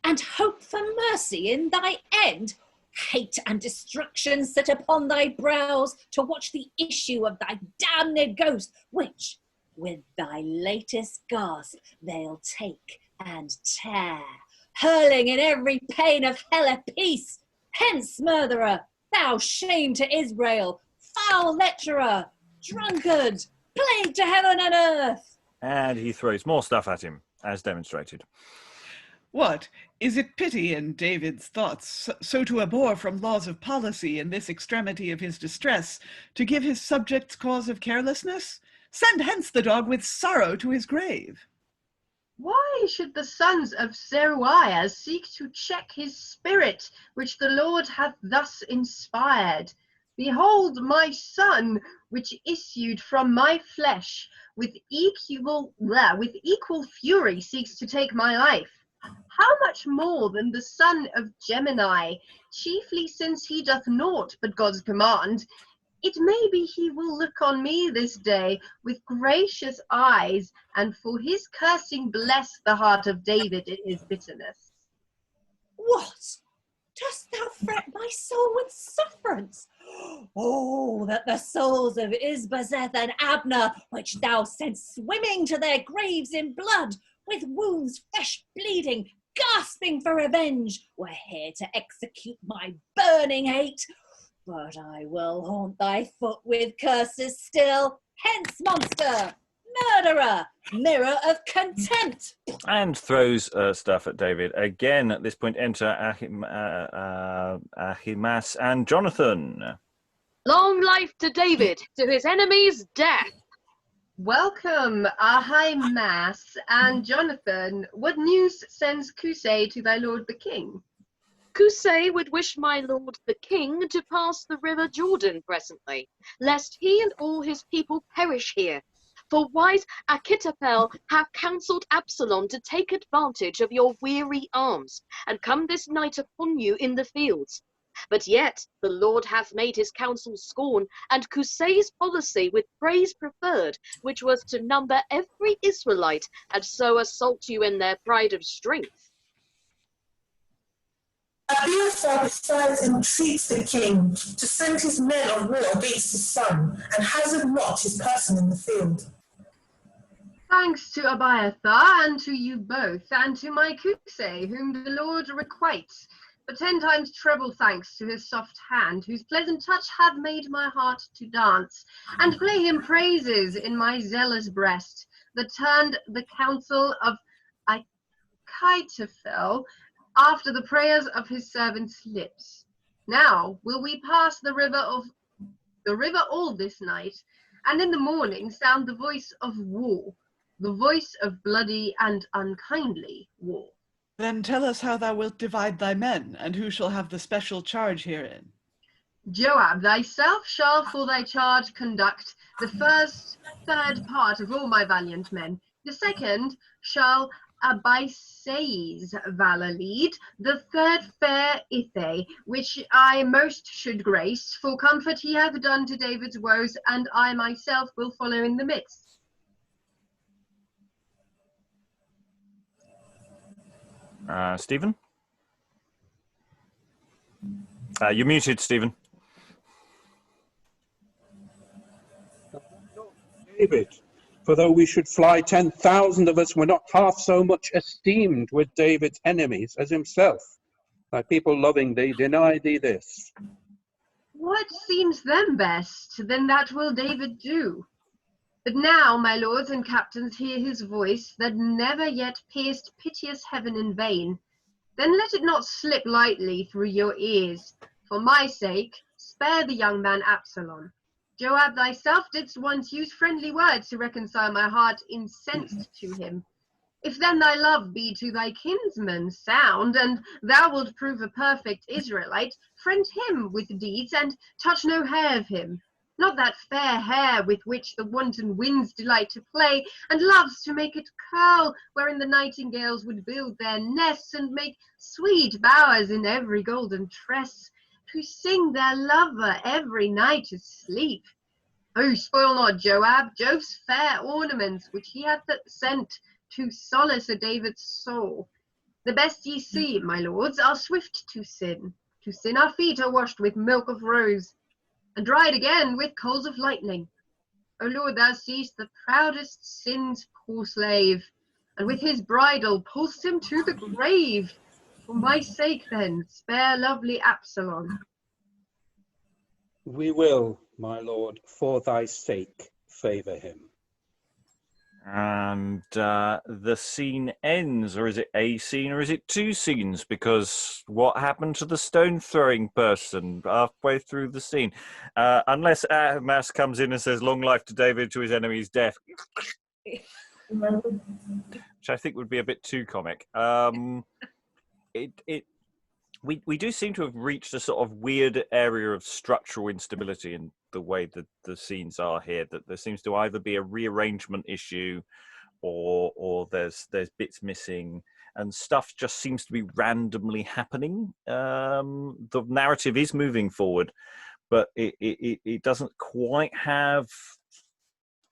and hope for mercy in thy end? Hate and destruction sit upon thy brows, to watch the issue of thy damned ghost, which, with thy latest gasp, they'll take and tear, hurling in every pane of hell a piece. Hence, murderer, thou shame to Israel, foul lecturer, drunkard, plague to heaven and earth. And he throws more stuff at him, as demonstrated. What? Is it pity in David's thoughts so to abhor from laws of policy in this extremity of his distress, to give his subjects cause of carelessness? Send hence the dog with sorrow to his grave. Why should the sons of Zeruiah seek to check his spirit, which the Lord hath thus inspired? Behold, my son, which issued from my flesh, with equal fury seeks to take my life. How much more than the son of Gemini, chiefly since he doth naught but God's command? It may be he will look on me this day with gracious eyes, and for his cursing bless the heart of David in his bitterness. What? Dost thou fret my soul with sufferance? Oh, that the souls of Isboseth and Abner, which thou sent swimming to their graves in blood, with wounds fresh bleeding, gasping for revenge, were here to execute my burning hate. But I will haunt thy foot with curses still. Hence, monster, murderer, mirror of contempt. And throws stuff at David. Again, at this point, enter Ahimass and Jonathan. Long life to David, to his enemies, death. Welcome, Ahimass and Jonathan. What news sends Cusay to thy lord the king? Cusay would wish my lord the king to pass the river Jordan presently, lest he and all his people perish here. For wise Achitophel hath counselled Absolon to take advantage of your weary arms, and come this night upon you in the fields. But yet the Lord hath made his counsel scorn, and Cusay's policy with praise preferred, which was to number every Israelite, and so assault you in their pride of strength. Abiathar besides entreats the king to send his men on war against his son, and hazard not his person in the field. Thanks to Abiathar, and to you both, and to my Cusay, whom the Lord requites. But 10 times treble thanks to his soft hand, whose pleasant touch hath made my heart to dance, and play him praises in my zealous breast, that turned the counsel of Achitophel after the prayers of his servants' lips. Now will we pass the river all this night, and in the morning sound the voice of war, the voice of bloody and unkindly war. Then tell us how thou wilt divide thy men, and who shall have the special charge herein. Joab, thyself shall for thy charge conduct the third part of all my valiant men. The second shall Abisay's valour lead. The third fair Ithay, which I most should grace, for comfort he hath done to David's woes, and I myself will follow in the midst. Stephen? You're muted, Stephen. David, for though we should fly 10,000 of us, we're not half so much esteemed with David's enemies as himself. Thy people loving thee deny thee this. What seems them best, then that will David do. But now, my lords and captains, hear his voice, that never yet pierced piteous heaven in vain. Then let it not slip lightly through your ears. For my sake, spare the young man Absolon. Joab, thyself didst once use friendly words to reconcile my heart incensed to him. If then thy love be to thy kinsman sound, and thou wilt prove a perfect Israelite, friend him with deeds, and touch no hair of him. Not that fair hair with which the wanton winds delight to play, and loves to make it curl, wherein the nightingales would build their nests, and make sweet bowers in every golden tress, to sing their lover every night to sleep. Oh, spoil not Joab, Jove's fair ornaments, which he hath sent to solace a David's soul. The best ye see, my lords, are swift to sin. To sin our feet are washed with milk of rose, and dried again with coals of lightning. O Lord, thou seest the proudest sin's poor slave, and with his bridle pulsed him to the grave. For my sake, then, spare lovely Absolon. We will, my lord, for thy sake, favour him. And the scene ends, or is it a scene, or is it two scenes? Because what happened to the stone-throwing person halfway through the scene? Unless Ahimass comes in and says, "Long life to David, to his enemies death," which I think would be a bit too comic. We do seem to have reached a sort of weird area of structural instability in the way that the scenes are here, that there seems to either be a rearrangement issue or there's bits missing and stuff just seems to be randomly happening. The narrative is moving forward, but it doesn't quite have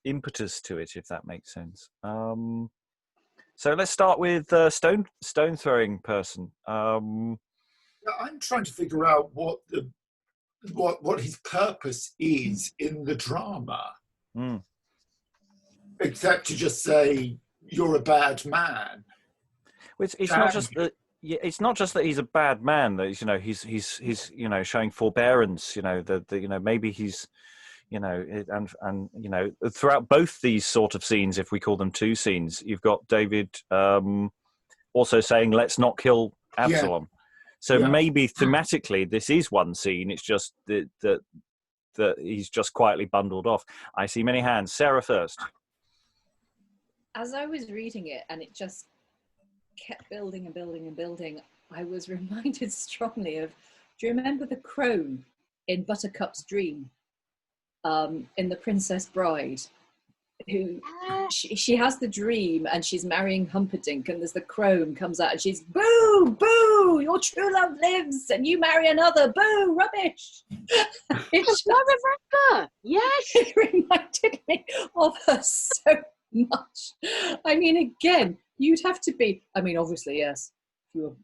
impetus to it, if that makes sense. So let's start with stone throwing person. I'm trying to figure out what his purpose is in the drama, except to just say you're a bad man. It's not just that. Yeah, it's not just that he's a bad man. That he's showing forbearance. Maybe he's and throughout both these sort of scenes, if we call them two scenes, you've got David also saying, "Let's not kill Absolon." Yeah. So maybe thematically this is one scene. It's just that he's just quietly bundled off. I see many hands. Sarah first. As I was reading it and it just kept building and building and building, I was reminded strongly of, do you remember the crone in Buttercup's dream, in The Princess Bride? Who she has the dream and she's marrying Humperdinck, and there's the crone comes out and she's, "Boo, boo, your true love lives and you marry another, boo, rubbish." It's not Rebecca. Yes. It reminded me of her so much. I mean, again, you'd have to be, I mean, obviously, yes, if you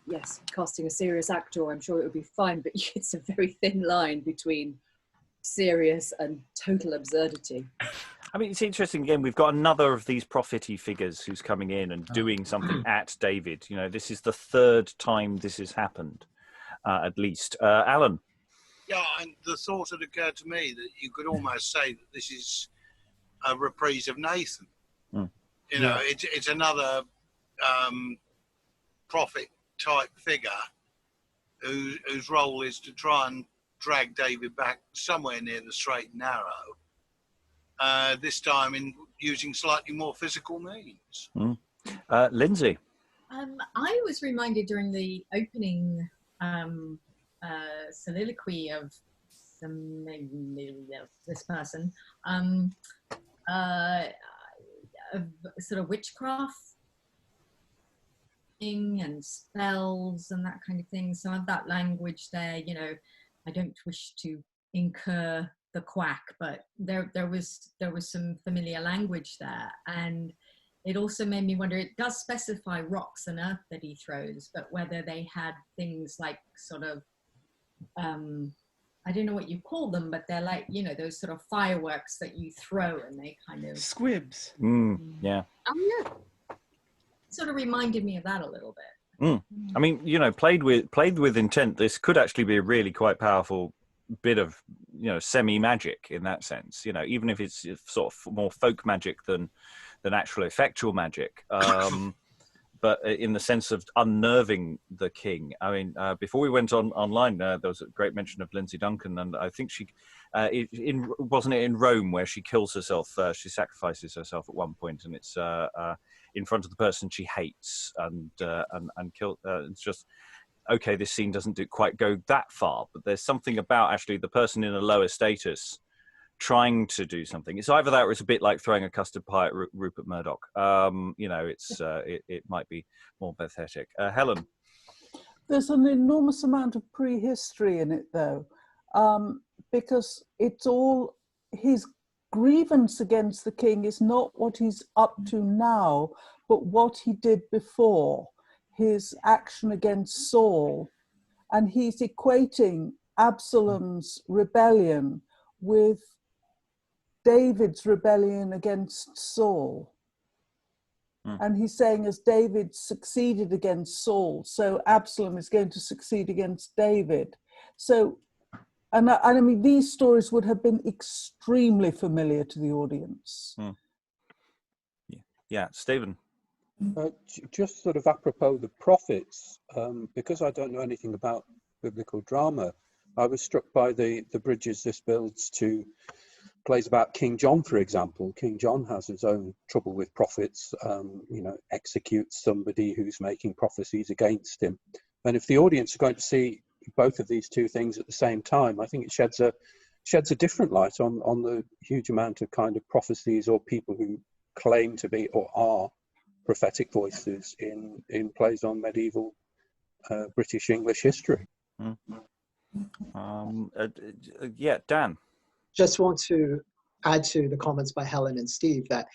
were casting a serious actor, I'm sure it would be fine, but it's a very thin line between serious and total absurdity. I mean, it's interesting. Again, we've got another of these prophet-y figures who's coming in and doing something at David. This is the third time this has happened, at least. Alan? Yeah, and the thought had occurred to me that you could almost say that this is a reprise of Nathan. It's another prophet-type figure whose role is to try and drag David back somewhere near the straight and narrow, this time in using slightly more physical means. Lynsey? I was reminded during the opening soliloquy of this person of sort of witchcraft and spells and that kind of thing. Some of that language there, you know, I don't wish to incur the quack, but there was some familiar language there, and it also made me wonder. It does specify rocks and earth that he throws, but whether they had things like sort of I don't know what you call them, but they're like, you know, those sort of fireworks that you throw and they kind of squibs. Yeah. Oh yeah. Sort of reminded me of that a little bit. I mean, you know, played with intent, this could actually be a really quite powerful bit of, you know, semi-magic in that sense, you know, even if it's sort of more folk magic than actual effectual magic, but in the sense of unnerving the king. I mean, before we went online, there was a great mention of Lynsey Duncan, and I think she, wasn't it in Rome where she kills herself, she sacrifices herself at one point, and it's in front of the person she hates, and kill. It's just, okay, this scene doesn't quite go that far, but there's something about actually the person in a lower status trying to do something. It's either that or it's a bit like throwing a custard pie at Rupert Murdoch. You know, it's it might be more pathetic. Helen? There's an enormous amount of prehistory in it, though, because it's all, his grievance against the king is not what he's up to now, but what he did before, his action against Saul. And he's equating Absalom's rebellion with David's rebellion against Saul. And he's saying, as David succeeded against Saul, so Absalom is going to succeed against David. So, and I mean, these stories would have been extremely familiar to the audience. Yeah, Stephen? Just sort of apropos the prophets, because I don't know anything about biblical drama, I was struck by the bridges this builds to plays about King John, for example. King John has his own trouble with prophets, you know, executes somebody who's making prophecies against him. And if the audience are going to see both of these two things at the same time, I think it sheds a different light on the huge amount of kind of prophecies or people who claim to be or are prophetic voices in plays on medieval British English history. Yeah, Dan? Just want to add to the comments by Helen and Steve that,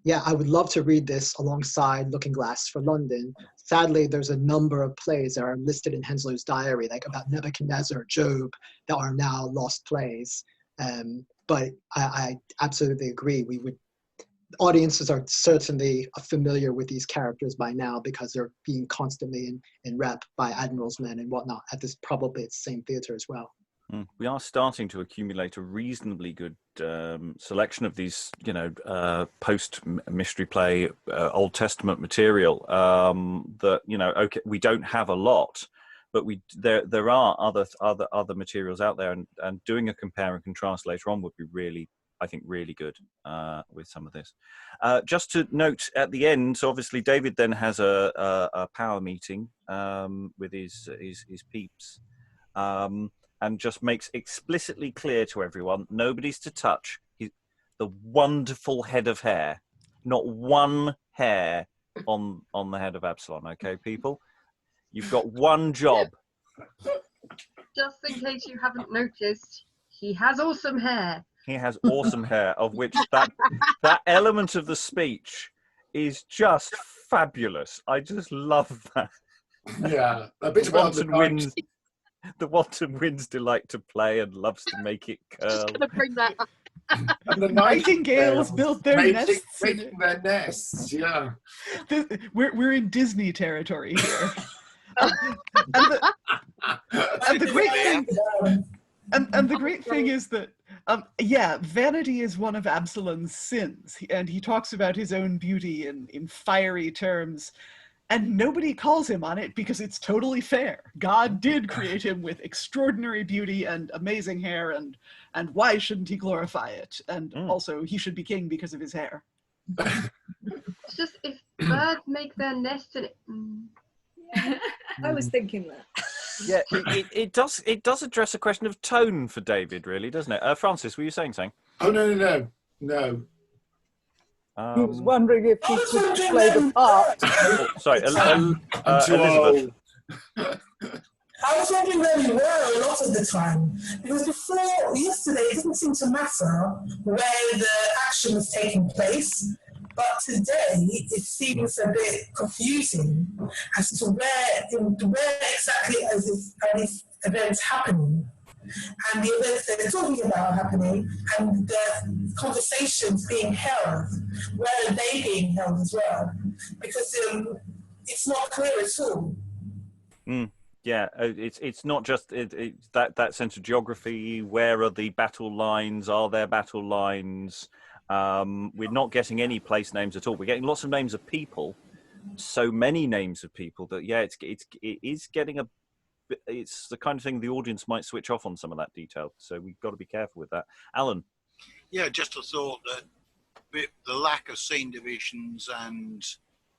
yeah, I would love to read this alongside Looking Glass for London. Sadly, there's a number of plays that are listed in Henslowe's diary, like about Nebuchadnezzar, Job, that are now lost plays. But I absolutely agree. Audiences are certainly familiar with these characters by now because they're being constantly in rep by admirals' men and whatnot at this probably the same theatre as well. We are starting to accumulate a reasonably good selection of these, you know, post-mystery play, Old Testament material. That, you know, okay, we don't have a lot, but there are other materials out there, and doing a compare and contrast later on would be really, I think, really good with some of this. Just to note at the end, so obviously David then has a power meeting with his peeps. And just makes explicitly clear to everyone, nobody's to touch the wonderful head of hair. Not one hair on the head of Absolon, okay, people? You've got one job. Just in case you haven't noticed, he has awesome hair. He has awesome hair, of which that element of the speech is just fabulous. I just love that. Yeah, a bit about the wanton winds delight to play and loves to make it curl. Just gonna bring that up. And the nightingales built their nests. Making their nests, yeah. We're in Disney territory here. And the great thing, and the great thing is that, yeah, vanity is one of Absalom's sins, and he talks about his own beauty in fiery terms. And nobody calls him on it because it's totally fair. God did create him with extraordinary beauty and amazing hair, and why shouldn't he glorify it? And also, he should be king because of his hair. It's just Birds make their nest in it. Yeah, I was thinking that. Yeah, it does address a question of tone for David, really, doesn't it? Francis, were you saying something? Oh, no. He was wondering if he could play the part. Oh, sorry, I'm too Elizabeth. old. I was wondering where we were a lot of the time, because before yesterday it didn't seem to matter where the action was taking place, but today it seems a bit confusing as to where exactly are these events happening, and the events that they're talking about happening, and the conversations being held, where are they being held as well? Because it's not clear at all. Yeah, it's not just that sense of geography. Where are the battle lines? Are there battle lines? We're not getting any place names at all. We're getting lots of names of people, so many names of people that it is getting a. It's the kind of thing the audience might switch off on some of that detail. So we've got to be careful with that. Alan. Yeah, just a thought that the lack of scene divisions and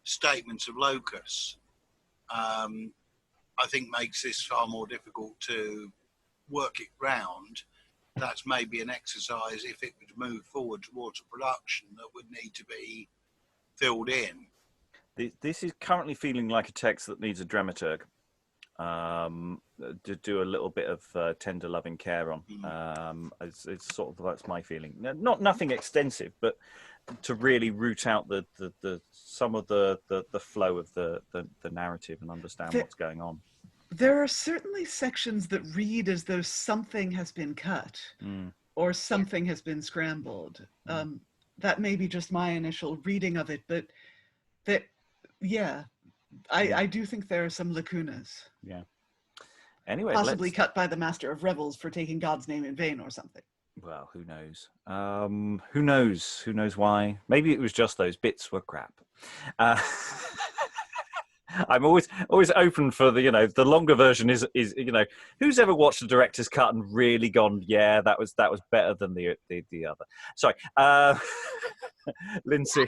statements of locus. I think makes this far more difficult to work it round. That's maybe an exercise, if it would move forward towards a production, that would need to be filled in. This is currently feeling like a text that needs a dramaturg to do a little bit of tender loving care on. It's sort of, that's my feeling. Nothing extensive, but to really root out the some of the flow of the narrative and understand what's going on. There are certainly sections that read as though something has been cut or something has been scrambled. That may be just my initial reading of it, but I do think there are some lacunas. Yeah. Anyway, possibly cut by the Master of Revels for taking God's name in vain or something. Well, who knows? Who knows? Who knows why? Maybe it was just those bits were crap. I'm always open for the longer version is who's ever watched the director's cut and really gone, yeah, that was better than the other. Sorry, Lynsey.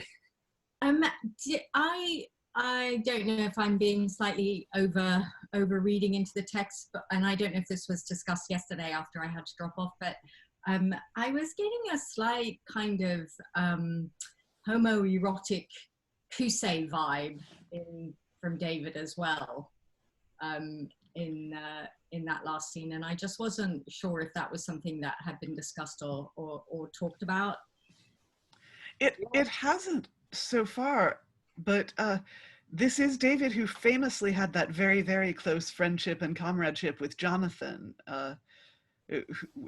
I don't know if I'm being slightly over reading into the text, and I don't know if this was discussed yesterday after I had to drop off, but I was getting a slight kind of homoerotic Cusay vibe from David as well in that last scene, and I just wasn't sure if that was something that had been discussed or talked about. It hasn't so far, but this is David who famously had that very, very close friendship and comradeship with Jonathan,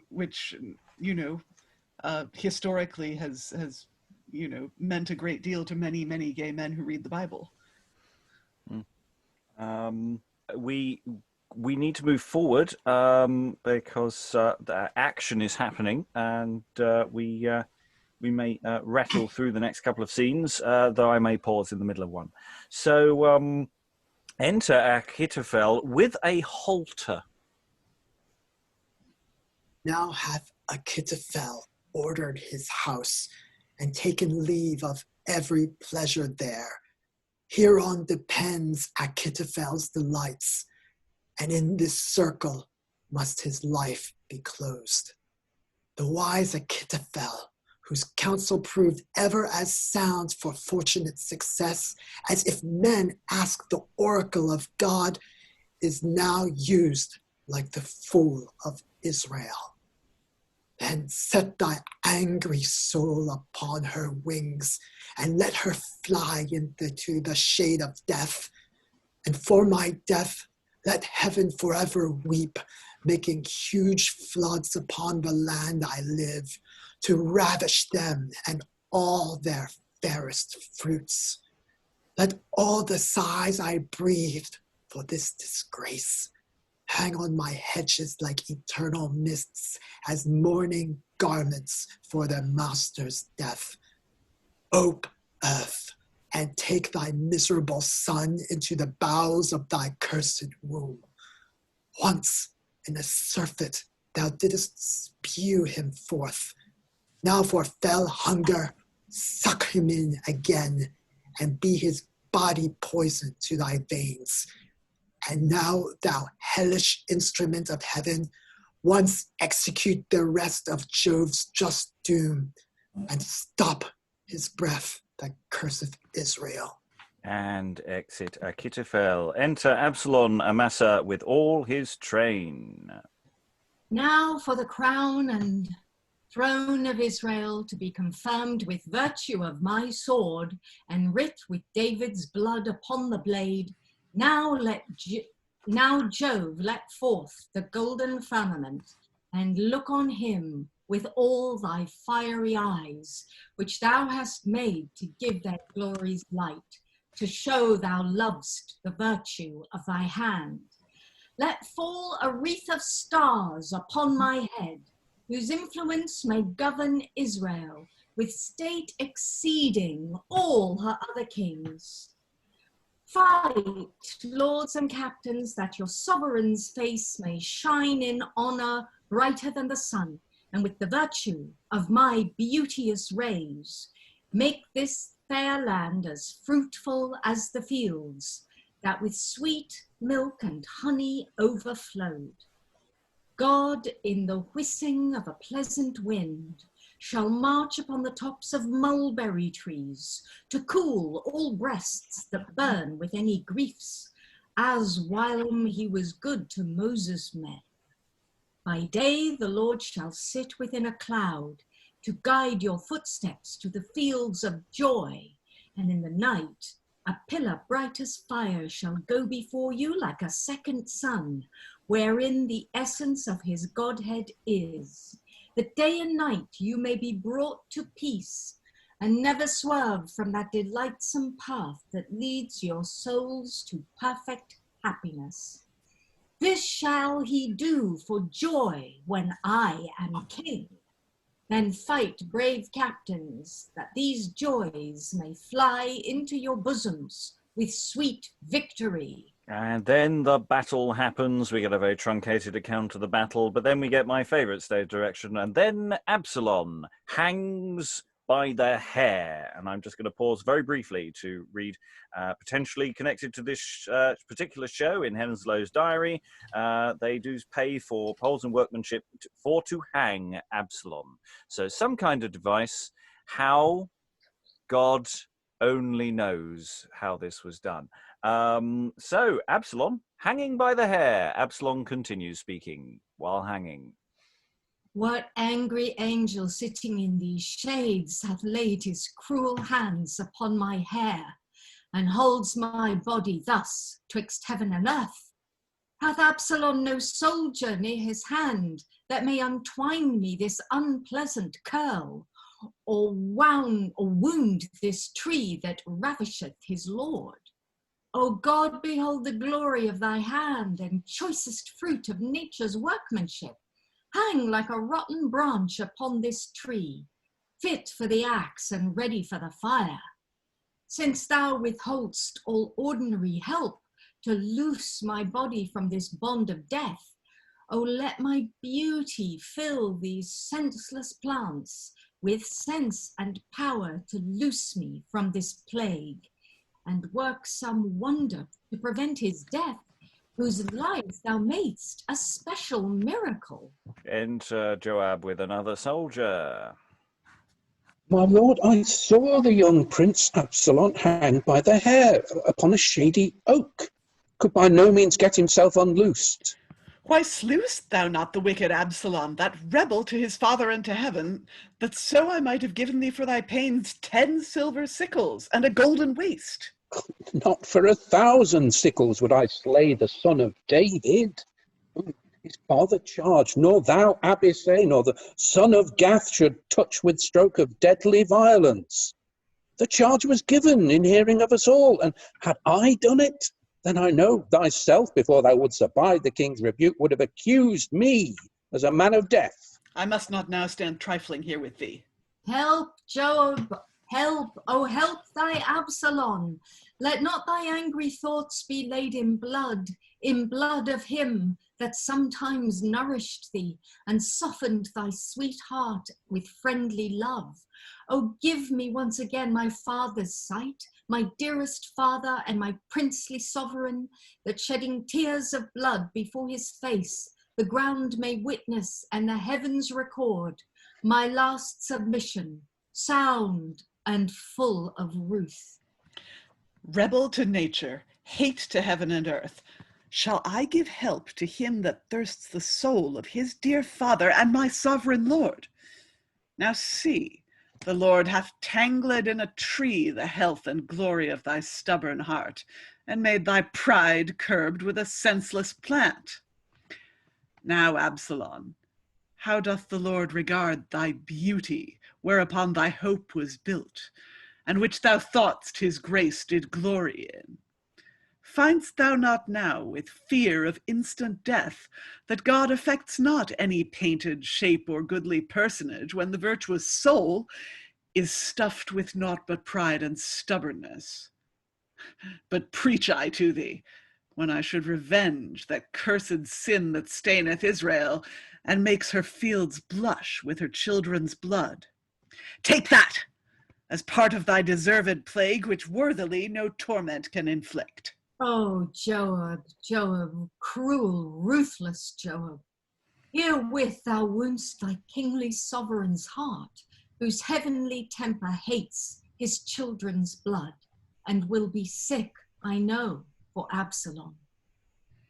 which historically has meant a great deal to many, many gay men who read the Bible. We need to move forward because the action is happening, and we may rattle through the next couple of scenes, though I may pause in the middle of one. So enter Achitophel with a halter. Now hath Achitophel ordered his house and taken leave of every pleasure there. Hereon depends Achitophel's delights, and in this circle must his life be closed. The wise Achitophel, whose counsel proved ever as sound for fortunate success, as if men ask the oracle of God, is now used like the fool of Israel. Then set thy angry soul upon her wings, and let her fly into the shade of death. And for my death, let heaven forever weep, making huge floods upon the land I live, to ravish them and all their fairest fruits. Let all the sighs I breathed for this disgrace hang on my hedges like eternal mists, as mourning garments for their master's death. Ope, earth, and take thy miserable son into the bowels of thy cursed womb. Once in a surfeit thou didst spew him forth. Now for fell hunger, suck him in again, and be his body poison to thy veins. And now, thou hellish instrument of heaven, once execute the rest of Jove's just doom, and stop his breath that curseth Israel. And exit Achitophel. Enter Absolon, Amasa, with all his train. Now for the crown and throne of Israel to be confirmed with virtue of my sword and writ with David's blood upon the blade. Now Jove let forth the golden firmament and look on him with all thy fiery eyes, which thou hast made to give their glory's light, to show thou lovest the virtue of thy hand. Let fall a wreath of stars upon my head, whose influence may govern Israel with state exceeding all her other kings. Fight, lords and captains, that your sovereign's face may shine in honor brighter than the sun, and with the virtue of my beauteous rays, make this fair land as fruitful as the fields that with sweet milk and honey overflowed. God, in the whistling of a pleasant wind, shall march upon the tops of mulberry trees to cool all breasts that burn with any griefs, as whilom he was good to Moses' men. By day the Lord shall sit within a cloud to guide your footsteps to the fields of joy, and in the night a pillar bright as fire shall go before you like a second sun, wherein the essence of his Godhead is, that day and night you may be brought to peace, and never swerve from that delightsome path that leads your souls to perfect happiness. This shall he do for joy when I am king. Then fight, brave captains, that these joys may fly into your bosoms with sweet victory. And then the battle happens. We get a very truncated account of the battle, but then we get my favourite stage direction. And then Absolon hangs by the hair. And I'm just going to pause very briefly to read, potentially connected to this particular show in Henslow's diary. They do pay for poles and workmanship to hang Absolon. So some kind of device. How? God only knows how this was done. So Absolon hanging by the hair. Absolon continues speaking while hanging. What angry angel sitting in these shades hath laid his cruel hands upon my hair, and holds my body thus twixt heaven and earth? Hath Absolon no soldier near his hand that may untwine me this unpleasant curl, or wound this tree that ravisheth his lord? O God, behold the glory of thy hand, and choicest fruit of nature's workmanship. Hang like a rotten branch upon this tree, fit for the axe and ready for the fire. Since thou withholdst all ordinary help to loose my body from this bond of death, O let my beauty fill these senseless plants with sense and power to loose me from this plague, and work some wonder to prevent his death, whose life thou madest a special miracle. Enter Joab with another soldier. My lord, I saw the young Prince Absolon hang by the hair upon a shady oak, could by no means get himself unloosed. Why slewest thou not the wicked Absolon, that rebel to his father and to heaven, that so I might have given thee for thy pains 10 silver sickles and a golden waist? Not for 1,000 sickles would I slay the son of David. His father charged, nor thou, Abisay, nor the son of Gath should touch with stroke of deadly violence. The charge was given in hearing of us all, and had I done it, then I know thyself, before thou wouldst abide the king's rebuke, would have accused me as a man of death. I must not now stand trifling here with thee. Help, Joab, help, oh help thy Absolon. Let not thy angry thoughts be laid in blood of him that sometimes nourished thee and softened thy sweet heart with friendly love. Oh, give me once again my father's sight, my dearest father and my princely sovereign, that shedding tears of blood before his face, the ground may witness and the heavens record my last submission, sound and full of ruth. Rebel to nature, hate to heaven and earth, shall I give help to him that thirsts the soul of his dear father and my sovereign lord? Now see, the Lord hath tangled in a tree the health and glory of thy stubborn heart, and made thy pride curbed with a senseless plant. Now, Absolon, how doth the Lord regard thy beauty, whereupon thy hope was built, and which thou thought'st his grace did glory in? Find'st thou not now, with fear of instant death, that God affects not any painted shape or goodly personage when the virtuous soul is stuffed with naught but pride and stubbornness? But preach I to thee, when I should revenge that cursed sin that staineth Israel, and makes her fields blush with her children's blood. Take that, as part of thy deserved plague, which worthily no torment can inflict. Oh, Joab, Joab, cruel, ruthless Joab, herewith thou woundst thy kingly sovereign's heart, whose heavenly temper hates his children's blood, and will be sick, I know, for Absolon.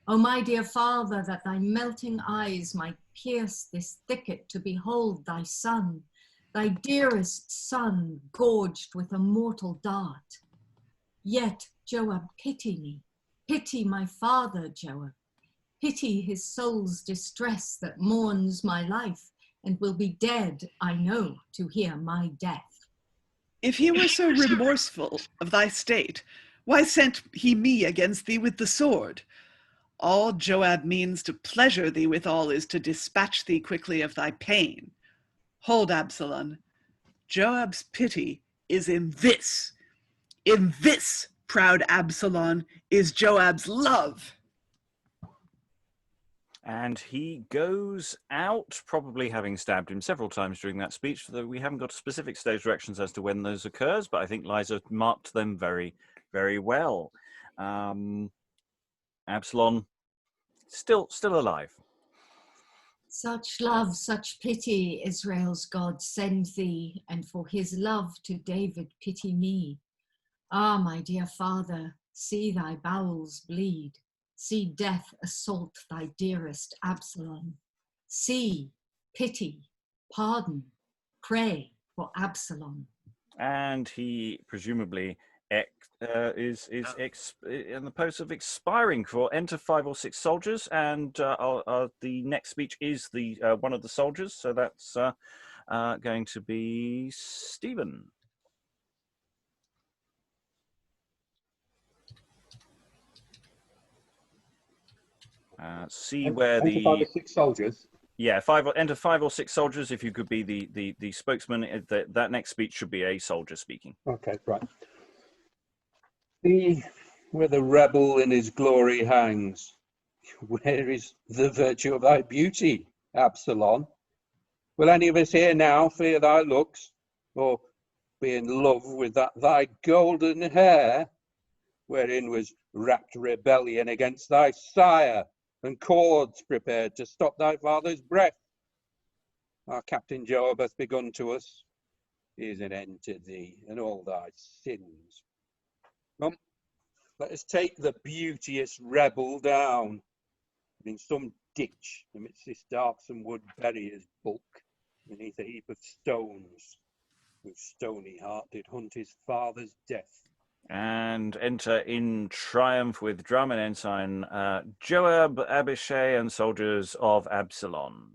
O my dear father, that thy melting eyes might pierce this thicket to behold thy son, thy dearest son, gorged with a mortal dart. Yet, Joab, pity me. Pity my father, Joab. Pity his soul's distress that mourns my life and will be dead, I know, to hear my death. If he were so remorseful of thy state, why sent he me against thee with the sword? All Joab means to pleasure thee withal is to dispatch thee quickly of thy pain. Hold, Absolon. Joab's pity is in this. In this, proud Absolon, is Joab's love. And he goes out, probably having stabbed him several times during that speech, though we haven't got specific stage directions as to when those occurs, but I think Liza marked them very, very well. Absalom, still alive. Such love, such pity, Israel's God send thee, and for his love to David pity me. Ah, my dear father, see thy bowels bleed. See death assault thy dearest Absalom. See, pity, pardon, pray for Absalom. And he presumably is in the post of expiring for enter 5 or 6 soldiers, and the next speech is the one of the soldiers, so that's going to be Stephen. See where enter 5 or 6 soldiers. Yeah, enter 5 or 6 soldiers. If you could be the spokesman, that next speech should be a soldier speaking. Okay, right. See where the rebel in his glory hangs. Where is the virtue of thy beauty, Absalom? Will any of us here now fear thy looks, or be in love with that thy golden hair, wherein was wrapped rebellion against thy sire, and cords prepared to stop thy father's breath? Our Captain Joab hath begun to us. He is an end to thee and all thy sins. Come, let us take the beauteous rebel down, and in some ditch amidst this darksome wood bury his bulk beneath a heap of stones, whose stony heart did hunt his father's death. And enter in triumph with drum and ensign Joab, Abisay, and soldiers of Absalon.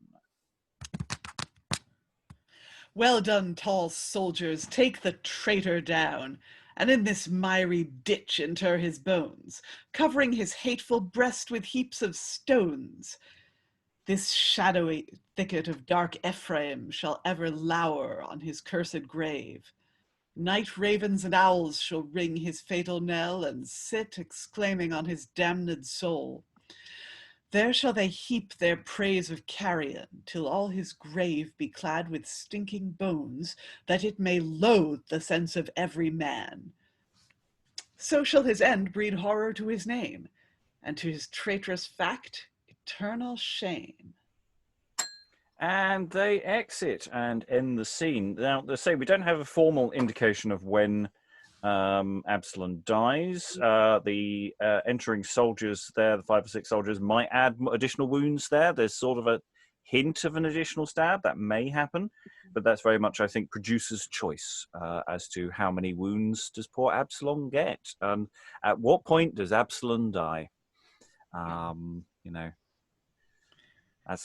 Well done, tall soldiers, take the traitor down, and in this miry ditch inter his bones, covering his hateful breast with heaps of stones. This shadowy thicket of dark Ephraim shall ever lower on his cursed grave. Night ravens and owls shall ring his fatal knell, and sit exclaiming on his damned soul. There shall they heap their praise of carrion, till all his grave be clad with stinking bones, that it may loathe the sense of every man. So shall his end breed horror to his name, and to his traitorous fact, eternal shame. And they exit and end the scene. Now, they say we don't have a formal indication of when Absolon dies. The entering soldiers there, the 5 or 6 soldiers, might add additional wounds there. There's sort of a hint of an additional stab that may happen, but that's very much, I think, producer's choice as to how many wounds does poor Absolon get, and at what point does Absolon die. You know,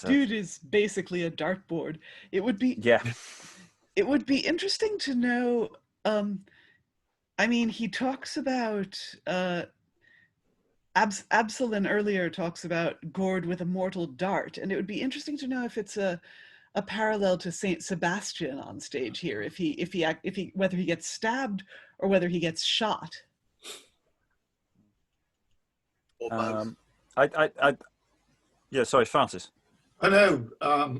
Dude is basically a dartboard. It would be It would be interesting to know. I mean, he talks about Absolon earlier talks about gored with a mortal dart, and it would be interesting to know if it's a parallel to Saint Sebastian on stage here. If he whether he gets stabbed or whether he gets shot. Yeah, sorry, Francis. I know,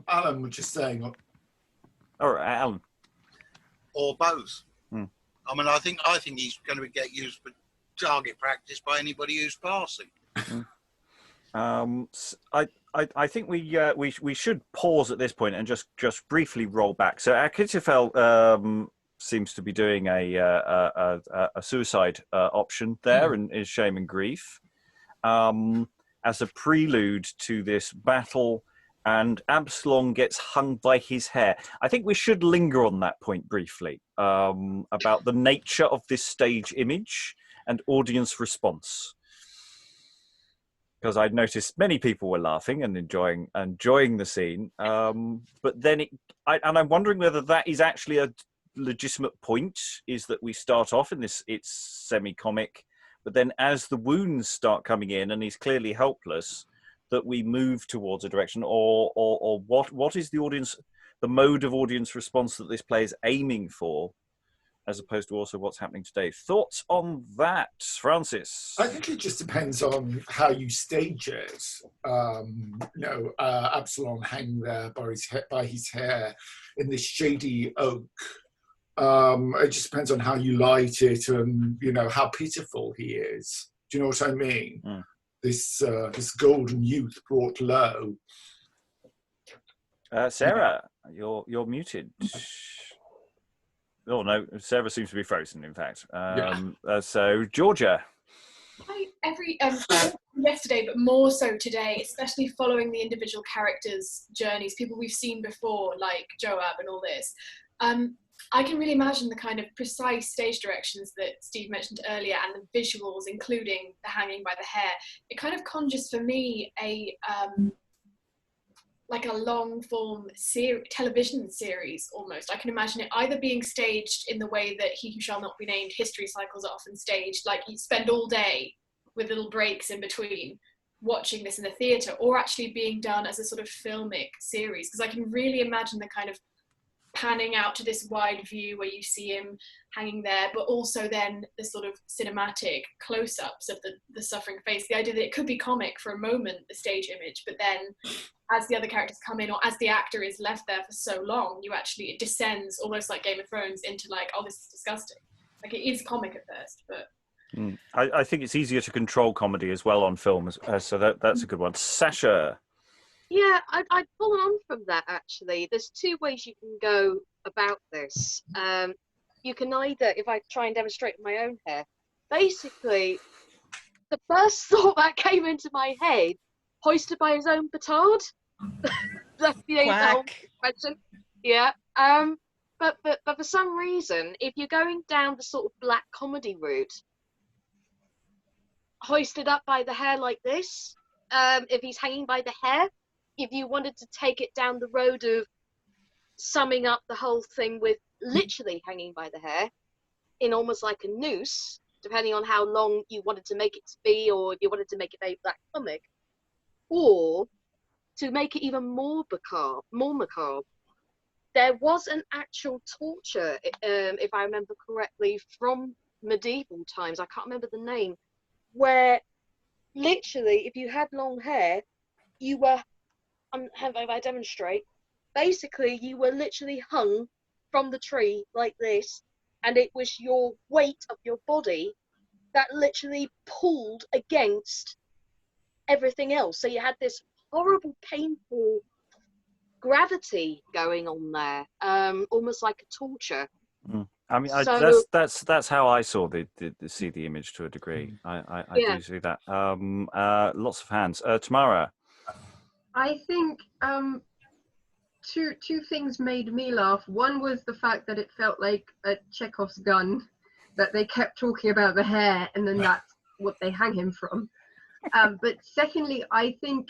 Alan was just saying. All right, Alan. Or both. I mean, I think he's going to get used for target practice by anybody who's passing. I think we should pause at this point and just briefly roll back. So Achitophel seems to be doing a suicide option there, and is shame and grief, as a prelude to this battle. And Absolon gets hung by his hair. I think we should linger on that point briefly, about the nature of this stage image and audience response. Because I'd noticed many people were laughing and enjoying the scene. But then I'm wondering whether that is actually a legitimate point, is that we start off in this, it's semi-comic, but then as the wounds start coming in and he's clearly helpless, that we move towards a direction, or what is the audience, the mode of audience response that this play is aiming for, as opposed to also what's happening today. Thoughts on that, Francis? I think it just depends on how you stage it. Absolon hanging there by his hair in this shady oak. It just depends on how you light it and, how pitiful he is. Do you know what I mean? This golden youth brought low. Sarah, you're muted. Oh no, Sarah seems to be frozen. In fact, so Georgia. Yesterday, but more so today, especially following the individual characters' journeys, people we've seen before, like Joab and all this. I can really imagine the kind of precise stage directions that Steve mentioned earlier, and the visuals, including the hanging by the hair. It kind of conjures for me a long form television series almost. I can imagine it either being staged in the way that He Who Shall Not Be Named history cycles are often staged, like you spend all day with little breaks in between watching this in the theatre, or actually being done as a sort of filmic series, because I can really imagine the kind of panning out to this wide view where you see him hanging there, but also then the sort of cinematic close-ups of the suffering face. The idea that it could be comic for a moment, the stage image, but then as the other characters come in, or as the actor is left there for so long, it descends almost like Game of Thrones into like, oh, this is disgusting. Like, it is comic at first, but... I think it's easier to control comedy as well on film, so that's a good one. Sascha. Yeah, I'd pull on from that, actually. There's 2 ways you can go about this. You can either, if I try and demonstrate my own hair, basically, the first thought that came into my head, hoisted by his own petard. That's the whole question. Yeah. But for some reason, if you're going down the sort of black comedy route, hoisted up by the hair like this, if he's hanging by the hair, if you wanted to take it down the road of summing up the whole thing with literally hanging by the hair in almost like a noose, depending on how long you wanted to make it to be, or if you wanted to make it very black comic, or to make it even more macabre, there was an actual torture, if I remember correctly, from medieval times, I can't remember the name, where literally if you had long hair, you were, if I demonstrate, basically you were literally hung from the tree like this, and it was your weight of your body that literally pulled against everything else. So you had this horrible, painful gravity going on there, almost like a torture. I mean, So, that's how I saw the image to a degree. I yeah. do see that. Lots of hands. Tamara. I think two things made me laugh. One was the fact that it felt like a Chekhov's gun, that they kept talking about the hair, and then that's what they hang him from. But secondly, I think,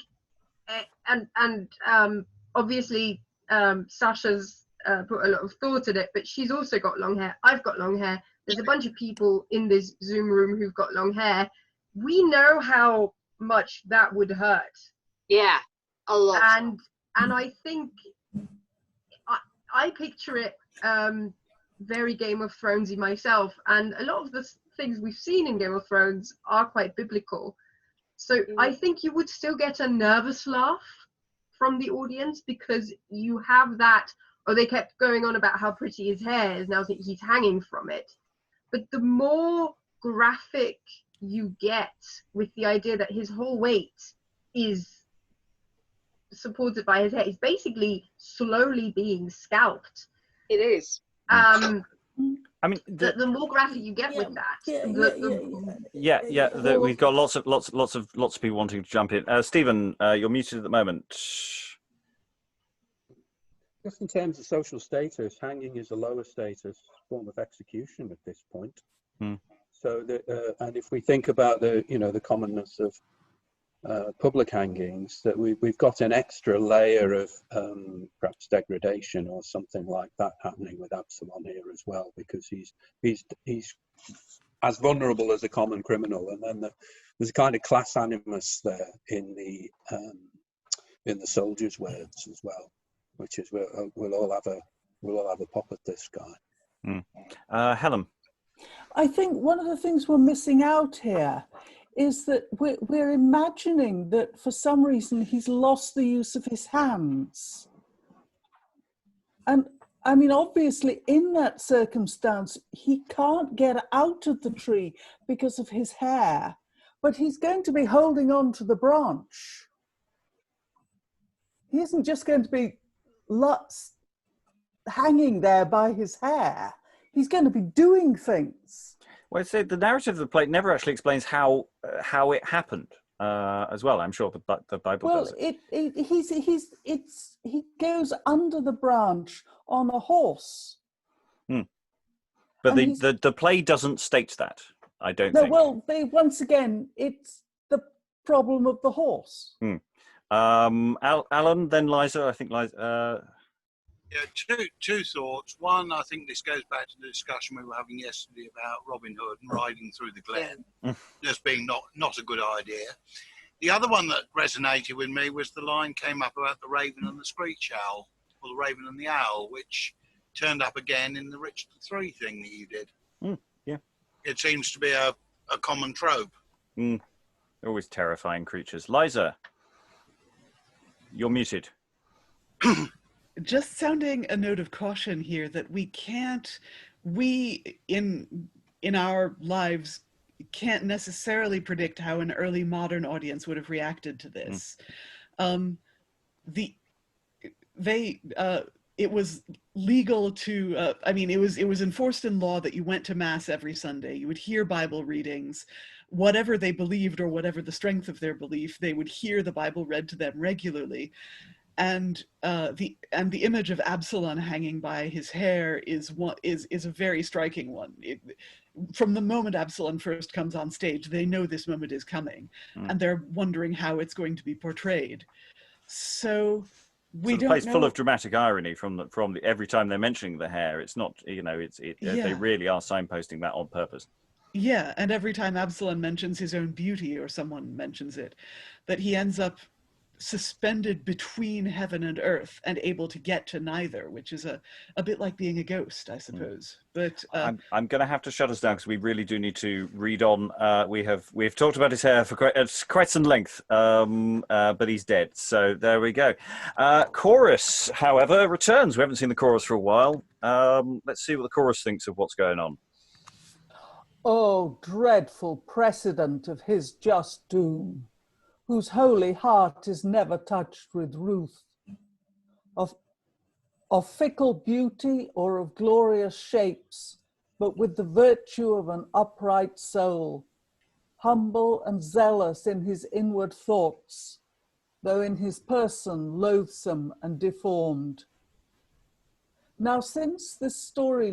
and obviously Sasha's put a lot of thought in it, but she's also got long hair. I've got long hair. There's a bunch of people in this Zoom room who've got long hair. We know how much that would hurt. Yeah, a lot. And I think I picture it very Game of Thronesy myself, and a lot of the things we've seen in Game of Thrones are quite biblical. So I think you would still get a nervous laugh from the audience, because you have that, or they kept going on about how pretty his hair is, now he's hanging from it. But the more graphic you get with the idea that his whole weight is supported by his hair, he's basically slowly being scalped. It is. I mean, the more graphic you get with that, we've got lots of people wanting to jump in. Stephen, you're muted at the moment. Just in terms of social status, hanging is a lower status form of execution at this point. So, and if we think about the commonness of public hangings, that we've got an extra layer of perhaps degradation or something like that happening with Absolon here as well, because he's as vulnerable as a common criminal, and then there's a kind of class animus there in the soldiers' words as well, which is we'll all have a pop at this guy. Helen. I think one of the things we're missing out here is that we're imagining that for some reason he's lost the use of his hands. And I mean, obviously in that circumstance, he can't get out of the tree because of his hair, but he's going to be holding on to the branch. He isn't just going to be hanging there by his hair. He's going to be doing things. Well, so the narrative of the play never actually explains how it happened as well. I'm sure the Bible does it. He goes under the branch on a horse. But the play doesn't state that, I don't think. Well, once again, it's the problem of the horse. Alan, then Liza. I think Liza. Yeah, two thoughts. One, I think this goes back to the discussion we were having yesterday about Robin Hood and riding through the glen, just being not a good idea. The other one that resonated with me was the line came up about the raven and the screech owl, or the raven and the owl, which turned up again in the Richard III thing that you did. Yeah. It seems to be a common trope. They're always terrifying creatures. Liza, you're muted. Just sounding a note of caution here that we in our lives can't necessarily predict how an early modern audience would have reacted to this. It was legal to, it was enforced in law that you went to Mass every Sunday. You would hear Bible readings. Whatever they believed or whatever the strength of their belief, they would hear the Bible read to them regularly. And the image of Absolon hanging by his hair is a very striking one. From the moment Absolon first comes on stage, they know this moment is coming, and they're wondering how it's going to be portrayed. So we don't know. The play's full of dramatic irony from the every time they're mentioning the hair. It's not, they really are signposting that on purpose. Yeah, and every time Absolon mentions his own beauty or someone mentions it, that he ends up suspended between heaven and earth and able to get to neither, which is a bit like being a ghost, I suppose. But I'm going to have to shut us down because we really do need to read on. We've talked about his hair for quite some length, but he's dead. So there we go. Chorus, however, returns. We haven't seen the chorus for a while. Let's see what the chorus thinks of what's going on. O dreadful precedent of his just doom, whose holy heart is never touched with ruth, of fickle beauty or of glorious shapes, but with the virtue of an upright soul, humble and zealous in his inward thoughts, though in his person loathsome and deformed. Now, since this story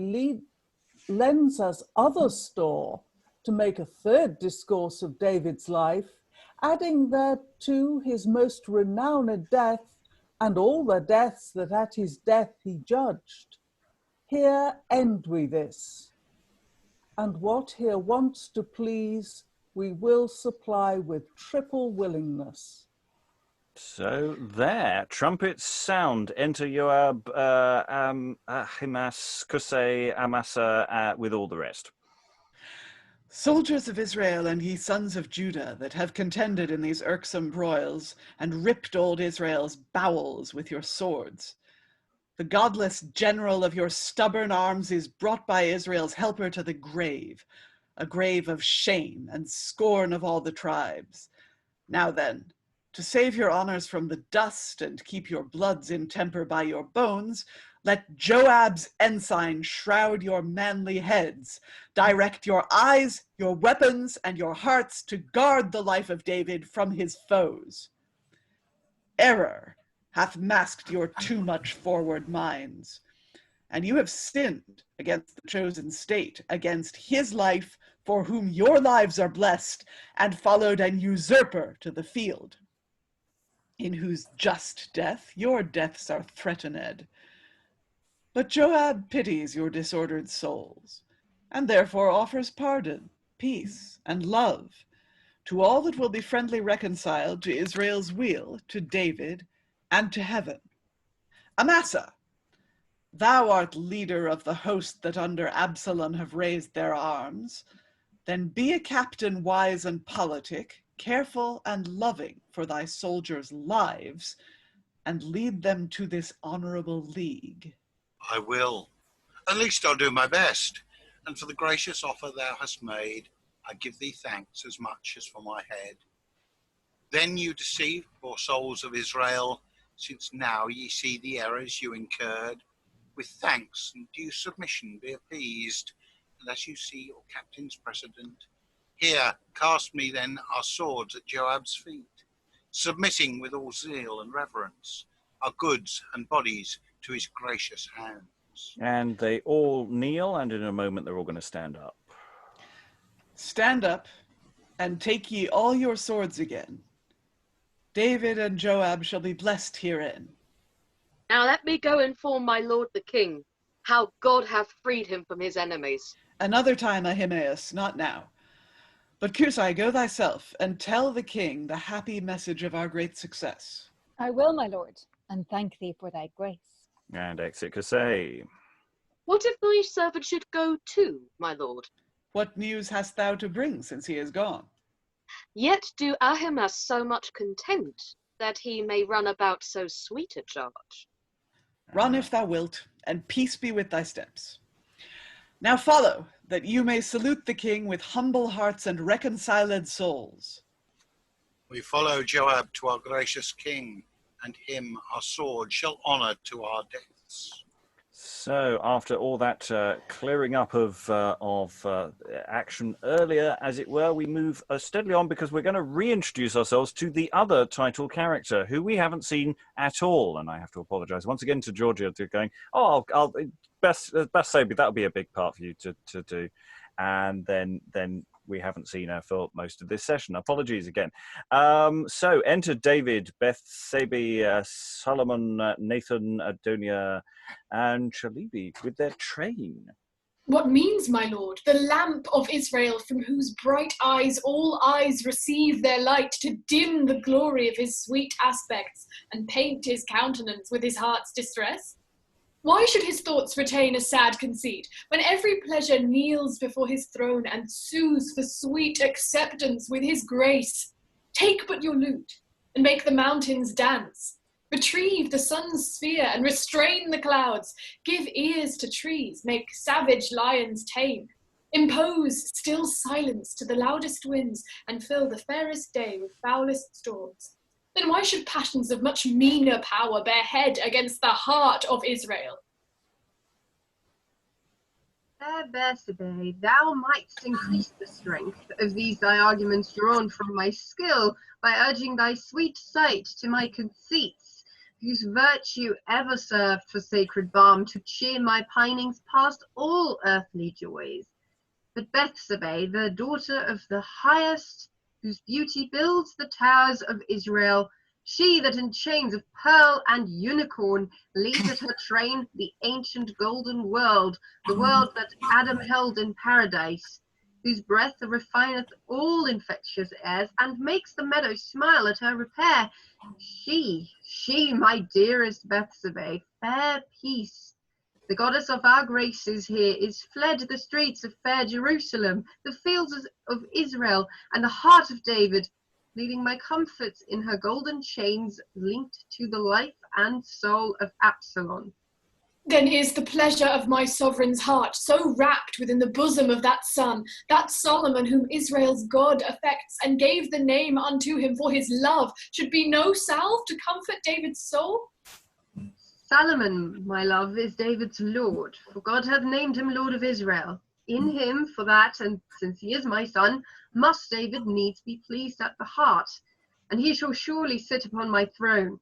lends us other store to make a third discourse of David's life, adding thereto his most renowned death, and all the deaths that at his death he judged, here end we this. And what here wants to please, we will supply with triple willingness. So there, trumpets sound. Enter Joab, Ahimass, Cusay, Amasa, with all the rest. Soldiers of Israel and ye sons of Judah that have contended in these irksome broils and ripped old Israel's bowels with your swords. The godless general of your stubborn arms is brought by Israel's helper to the grave, a grave of shame and scorn of all the tribes. Now then, to save your honors from the dust and keep your bloods in temper by your bones, let Joab's ensign shroud your manly heads. Direct your eyes, your weapons, and your hearts to guard the life of David from his foes. Error hath masked your too much forward minds, and you have sinned against the chosen state, against his life, for whom your lives are blessed, and followed an usurper to the field, in whose just death your deaths are threatened. But Joab pities your disordered souls, and therefore offers pardon, peace, and love to all that will be friendly reconciled to Israel's weal, to David, and to heaven. Amasa, thou art leader of the host that under Absolon have raised their arms. Then be a captain wise and politic, careful and loving for thy soldiers' lives, and lead them to this honorable league. I will. At least I'll do my best. And for the gracious offer thou hast made, I give thee thanks as much as for my head. Then you deceived, poor souls of Israel, since now ye see the errors you incurred. With thanks and due submission be appeased, and as you see your captain's precedent, here cast me then our swords at Joab's feet, submitting with all zeal and reverence our goods and bodies to his gracious hands. And they all kneel, and in a moment they're all going to stand up. Stand up, and take ye all your swords again. David and Joab shall be blessed herein. Now let me go inform my lord the king, how God hath freed him from his enemies. Another time, Ahimass, not now. But Cusay, go thyself, and tell the king the happy message of our great success. I will, my lord, and thank thee for thy grace. And exit Cusay. What if thy servant should go too, my lord? What news hast thou to bring since he is gone? Yet do Ahimass so much content that he may run about so sweet a charge. Run if thou wilt, and peace be with thy steps. Now follow, that you may salute the king with humble hearts and reconciled souls. We follow Joab to our gracious king, and him our sword shall honour to our deaths. So, after all that clearing up of action earlier, as it were, we move steadily on because we're going to reintroduce ourselves to the other title character, who we haven't seen at all. And I have to apologise once again to Georgia for going, "Oh, I'll Bathsabe, that'll be a big part for you to do," and then we haven't seen her for most of this session. Apologies again. So, enter David, Bathsabe, Salamon, Nathan, Adonia, and Shalibi with their train. What means, my lord, the lamp of Israel, from whose bright eyes all eyes receive their light, to dim the glory of his sweet aspects and paint his countenance with his heart's distress? Why should his thoughts retain a sad conceit, when every pleasure kneels before his throne and sues for sweet acceptance with his grace? Take but your lute, and make the mountains dance. Retrieve the sun's sphere, and restrain the clouds. Give ears to trees, make savage lions tame. Impose still silence to the loudest winds, and fill the fairest day with foulest storms. Then why should passions of much meaner power bear head against the heart of Israel? Fair Bathsabe, thou mightst increase the strength of these thy arguments drawn from my skill, by urging thy sweet sight to my conceits, whose virtue ever served for sacred balm to cheer my pinings past all earthly joys. But Bathsabe, the daughter of the highest, whose beauty builds the towers of Israel, she that in chains of pearl and unicorn leads at her train the ancient golden world, the world that Adam held in paradise, whose breath refineth all infectious airs, and makes the meadow smile at her repair. She, my dearest Bathsabe, fair peace, the goddess of our graces here, is fled the streets of fair Jerusalem, the fields of Israel, and the heart of David, leaving my comforts in her golden chains linked to the life and soul of Absolon. Then is the pleasure of my sovereign's heart so wrapped within the bosom of that son, that Solomon whom Israel's God affects and gave the name unto him for his love, should be no salve to comfort David's soul? Salamon, my love, is David's lord, for God hath named him Lord of Israel. In him, for that, and since he is my son, must David needs be pleased at the heart, and he shall surely sit upon my throne.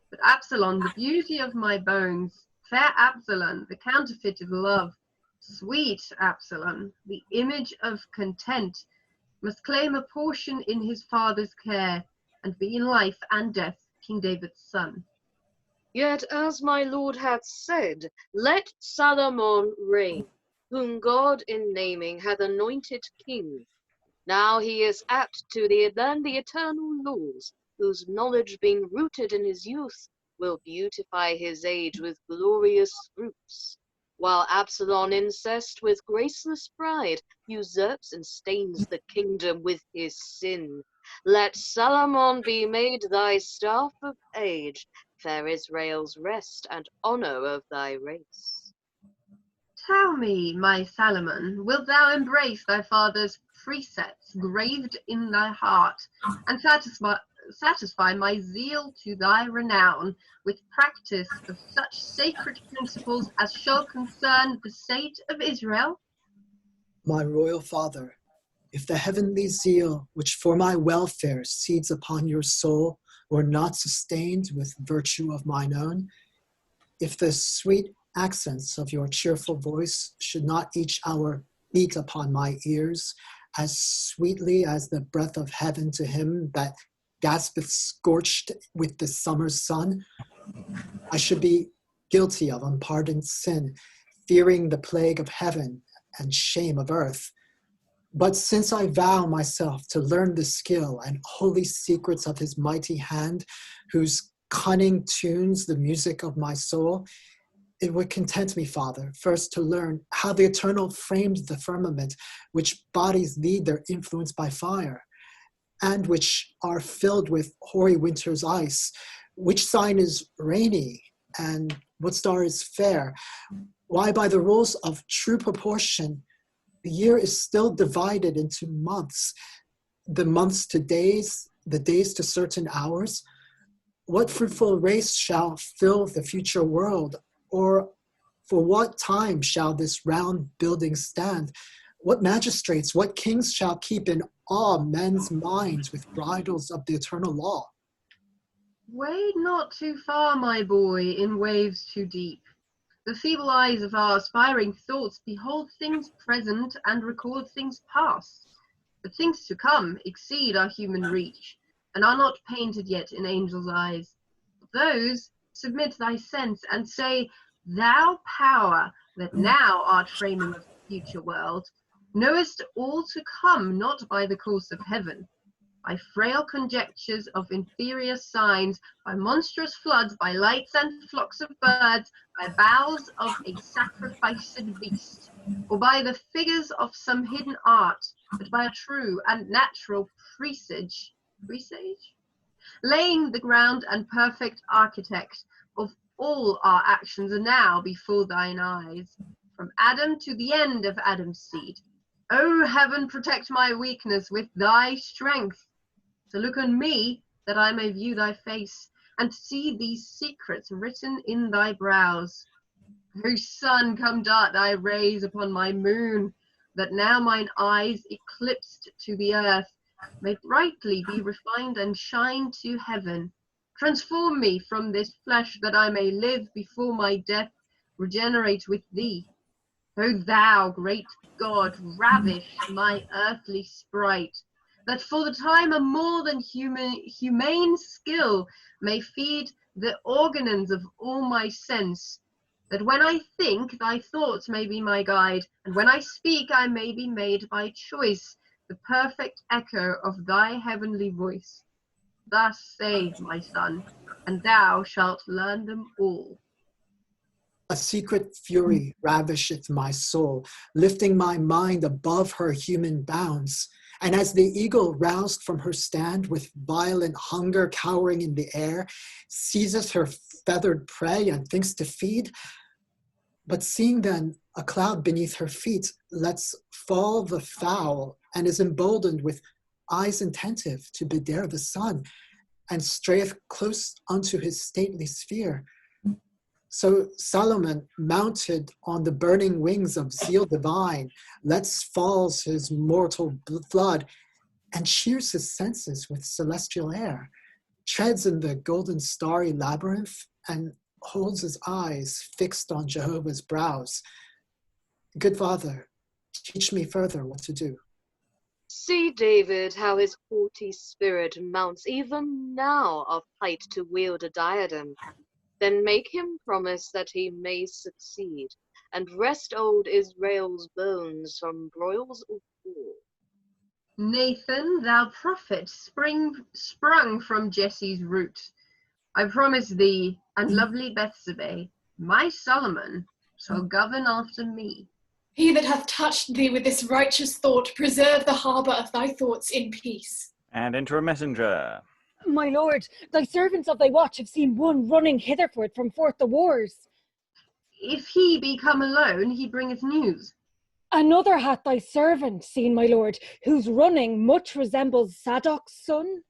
But Absolon, the beauty of my bones, fair Absolon, the counterfeit of love, sweet Absolon, the image of content, must claim a portion in his father's care, and be in life and death King David's son. Yet, as my lord hath said, let Salamon reign, whom God in naming hath anointed king. Now he is apt to learn the eternal laws, whose knowledge being rooted in his youth will beautify his age with glorious fruits, while Absolon, incest with graceless pride, usurps and stains the kingdom with his sin. Let Salamon be made thy staff of age, fair Israel's rest and honor of thy race. Tell me, my Salamon, wilt thou embrace thy father's precepts graved in thy heart, and satisfy my zeal to thy renown with practice of such sacred principles as shall concern the state of Israel? My royal father, if the heavenly zeal which for my welfare seeds upon your soul were not sustained with virtue of mine own, if the sweet accents of your cheerful voice should not each hour beat upon my ears as sweetly as the breath of heaven to him that gaspeth scorched with the summer's sun, I should be guilty of unpardoned sin, fearing the plague of heaven and shame of earth. But since I vow myself to learn the skill and holy secrets of his mighty hand, whose cunning tunes the music of my soul, it would content me, Father, first to learn how the Eternal framed the firmament, which bodies lead their influence by fire, and which are filled with hoary winter's ice, which sign is rainy, and what star is fair, why by the rules of true proportion, the year is still divided into months, the months to days, the days to certain hours. What fruitful race shall fill the future world? Or for what time shall this round building stand? What magistrates, what kings shall keep in awe men's minds with bridles of the eternal law? Wade not too far, my boy, in waves too deep. The feeble eyes of our aspiring thoughts behold things present and record things past. But things to come exceed our human reach, and are not painted yet in angels' eyes. Those submit thy sense, and say, thou power that now art framing of the future world, knowest all to come not by the course of heaven, by frail conjectures of inferior signs, by monstrous floods, by lights and flocks of birds, by boughs of a sacrificed beast, or by the figures of some hidden art, but by a true and natural presage, laying the ground and perfect architect of all our actions are now before thine eyes, from Adam to the end of Adam's seed. O heaven, protect my weakness with thy strength. To look on me, that I may view thy face, and see these secrets written in thy brows. O sun, come dart thy rays upon my moon, that now mine eyes, eclipsed to the earth, may brightly be refined and shine to heaven. Transform me from this flesh, that I may live before my death, regenerate with thee. O thou, great God, ravish my earthly sprite, that for the time a more than humane skill may feed the organans of all my sense, that when I think, thy thoughts may be my guide, and when I speak, I may be made by choice the perfect echo of thy heavenly voice. Thus say, my son, and thou shalt learn them all. A secret fury ravisheth my soul, lifting my mind above her human bounds. And as the eagle roused from her stand with violent hunger cowering in the air, seizes her feathered prey and thinks to feed, but seeing then a cloud beneath her feet, lets fall the fowl and is emboldened with eyes attentive to bedare the sun, and strayeth close unto his stately sphere. So Salamon, mounted on the burning wings of zeal divine, lets falls his mortal flood, and cheers his senses with celestial air, treads in the golden starry labyrinth, and holds his eyes fixed on Jehovah's brows. Good Father, teach me further what to do. See, David, how his haughty spirit mounts even now of height to wield a diadem. Then make him promise that he may succeed, and wrest old Israel's bones from broils of war. Nathan, thou prophet, sprung from Jesse's root, I promise thee, and lovely Bathsabe, my Solomon, shall govern after me. He that hath touched thee with this righteous thought, preserve the harbour of thy thoughts in peace. And enter a messenger. My lord, thy servants of thy watch have seen one running hitherward from forth the wars. If he be come alone, he bringeth news. Another hath thy servant seen, my lord, whose running much resembles Sadoc's son.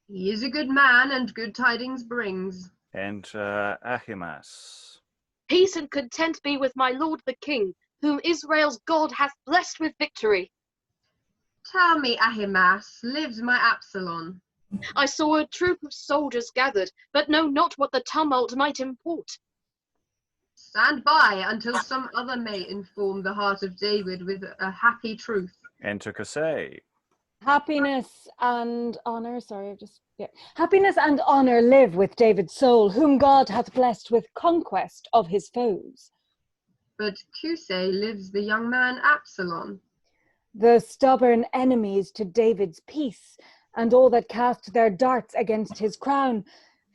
He is a good man, and good tidings brings. Enter Ahimass. Peace and content be with my lord the king, whom Israel's God hath blessed with victory. Tell me, Ahimass, lives my Absolon? I saw a troop of soldiers gathered, but know not what the tumult might import. Stand by until some other may inform the heart of David with a happy truth. Enter Cusay. Happiness and honour, happiness and honour live with David's soul, whom God hath blessed with conquest of his foes. But Cusay lives the young man Absolon. The stubborn enemies to David's peace, and all that cast their darts against his crown,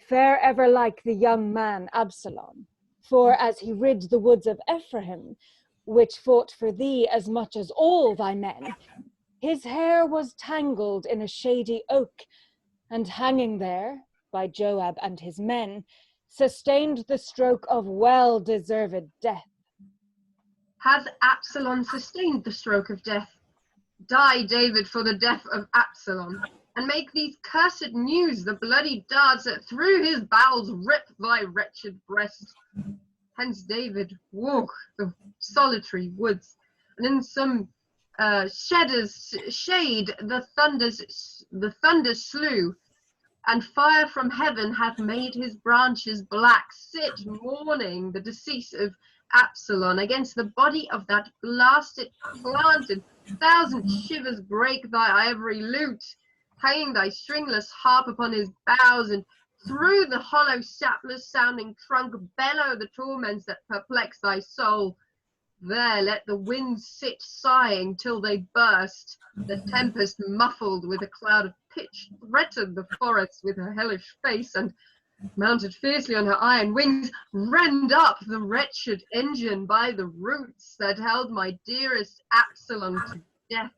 fare ever like the young man Absolon. For as he rid the woods of Ephraim, which fought for thee as much as all thy men, his hair was tangled in a shady oak, and hanging there, by Joab and his men, sustained the stroke of well-deserved death. Hath Absolon sustained the stroke of death? Die, David, for the death of Absolon, and make these cursed news the bloody darts that through his bowels rip thy wretched breast. Hence, David, walk the solitary woods, and in some shade the thunders slew, and fire from heaven hath made his branches black. Sit mourning the decease of Absolon against the body of that blasted planted. 1,000 shivers break thy ivory lute, hanging thy stringless harp upon his boughs, and through the hollow sapless sounding trunk bellow the torments that perplex thy soul. There let the winds sit sighing till they burst. The tempest muffled with a cloud of pitch threatened the forest with her hellish face, and mounted fiercely on her iron wings, rend up the wretched engine by the roots that held my dearest Absolon to death.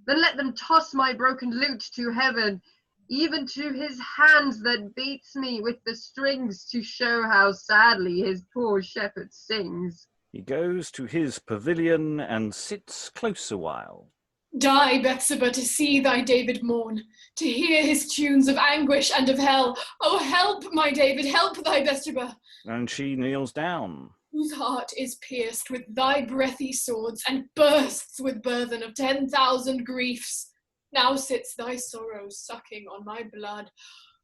Then let them toss my broken lute to heaven, even to his hands that beats me with the strings, to show how sadly his poor shepherd sings. He goes to his pavilion and sits close a while. Die, Bathsabe, to see thy David mourn, to hear his tunes of anguish and of hell. Oh, help, my David, help thy Bathsabe, And she kneels down. whose heart is pierced with thy breathy swords and bursts with burthen of 10,000 griefs. Now sits thy sorrow sucking on my blood.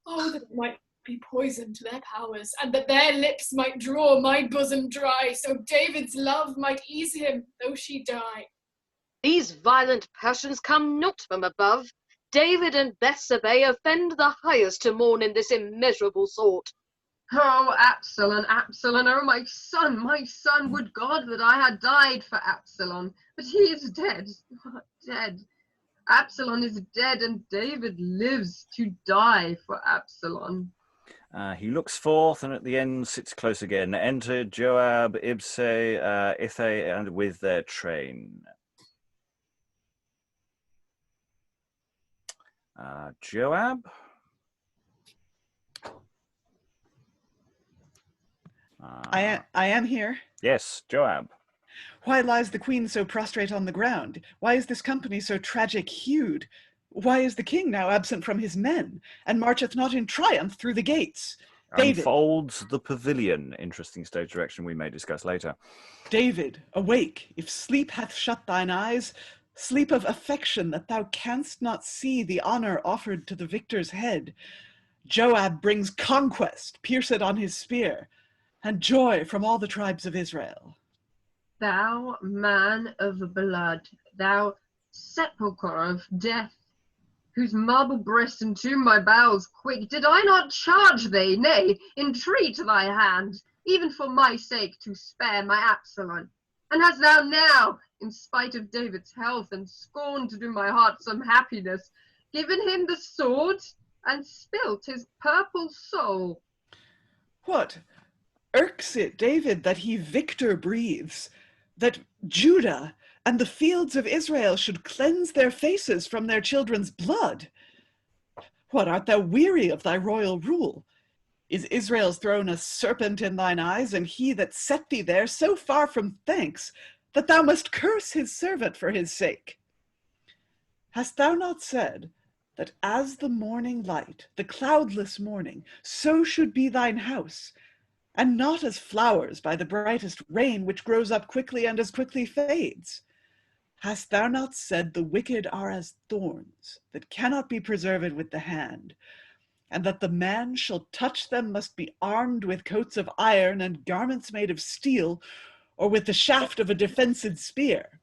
Oh, that it might be poison to their powers, and that their lips might draw my bosom dry, so David's love might ease him, though she die. These violent passions come not from above. David and Bathsabe offend the highest to mourn in this immeasurable sort. Oh, Absolon, Absolon, oh my son, would God that I had died for Absolon, but he is dead, dead. Absalom is dead, and David lives to die for Absalom. He looks forth, and at the end sits close again. Enter Joab, Abisay, Ithay, and with their train. Joab? I am here. Yes, Joab. Why lies the queen so prostrate on the ground? Why is this company so tragic hued? Why is the king now absent from his men, and marcheth not in triumph through the gates? David, Unfolds the pavilion. Interesting stage direction we may discuss later. David, awake, if sleep hath shut thine eyes, sleep of affection that thou canst not see the honor offered to the victor's head. Joab brings conquest, pierced on his spear, and joy from all the tribes of Israel. Thou man of blood, thou sepulchre of death, whose marble breast entomb my bowels quick, did I not charge thee, nay, entreat thy hand, even for my sake to spare my Absolon? And hast thou now, in spite of David's health and scorn to do my heart some happiness, given him the sword and spilt his purple soul? What? Irks it David that he victor breathes, that Judah and the fields of Israel should cleanse their faces from their children's blood? What, art thou weary of thy royal rule? Is Israel's throne a serpent in thine eyes, and he that set thee there so far from thanks, that thou must curse his servant for his sake? Hast thou not said that as the morning light, the cloudless morning, so should be thine house, and not as flowers by the brightest rain, which grows up quickly and as quickly fades? Hast thou not said the wicked are as thorns that cannot be preserved with the hand, and that the man shall touch them must be armed with coats of iron and garments made of steel, or with the shaft of a defensive spear?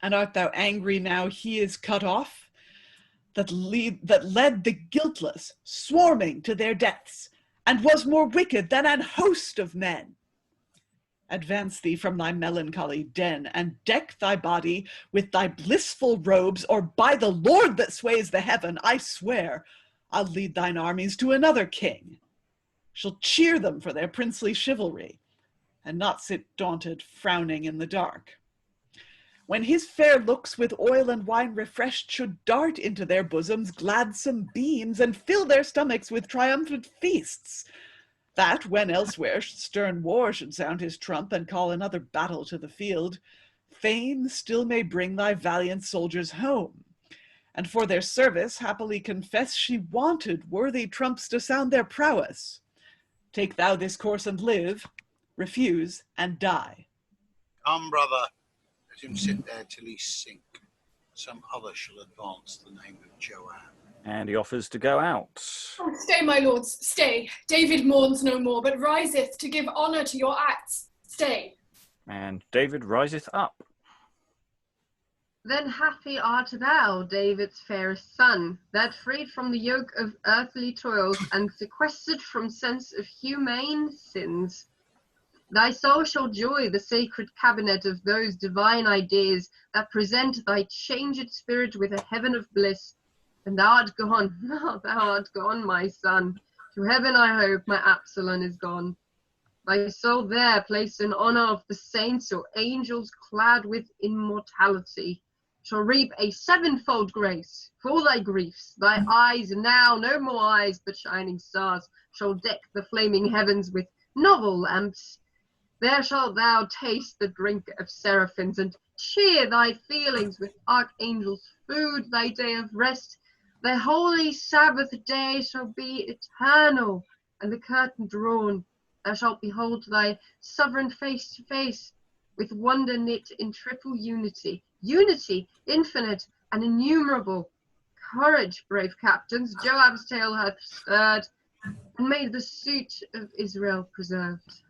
And art thou angry now he is cut off, that led the guiltless swarming to their deaths, and was more wicked than an host of men? Advance thee from thy melancholy den, and deck thy body with thy blissful robes, or by the Lord that sways the heaven, I swear I'll lead thine armies to another king, shall cheer them for their princely chivalry, and not sit daunted, frowning in the dark. When his fair looks with oil and wine refreshed should dart into their bosoms gladsome beams, and fill their stomachs with triumphant feasts, that when elsewhere stern war should sound his trump and call another battle to the field, fame still may bring thy valiant soldiers home, and for their service happily confess she wanted worthy trumps to sound their prowess. Take thou this course and live, refuse and die. Come, brother, let him sit there till he sink. Some other shall advance the name of Joab. And he offers to go out. Oh, stay, my lords, stay. David mourns no more, but riseth to give honour to your acts. Stay. And David riseth up. Then happy art thou, David's fairest son, that freed from the yoke of earthly toils and sequestered from sense of humane sins, thy soul shall joy the sacred cabinet of those divine ideas that present thy changed spirit with a heaven of bliss. And thou art gone, thou art gone, my son. To heaven I hope my Absolon is gone. Thy soul there placed in honour of the saints or angels clad with immortality shall reap a sevenfold grace for all thy griefs. Thy eyes now, no more eyes, but shining stars, shall deck the flaming heavens with novel lamps. There shalt thou taste the drink of seraphims, and cheer thy feelings with archangels' food, thy day of rest. Thy holy Sabbath day shall be eternal, and the curtain drawn. Thou shalt behold thy sovereign face to face, with wonder knit in triple unity. Unity infinite and innumerable. Courage, brave captains, Joab's tale hath stirred, and made the suit of Israel preserved.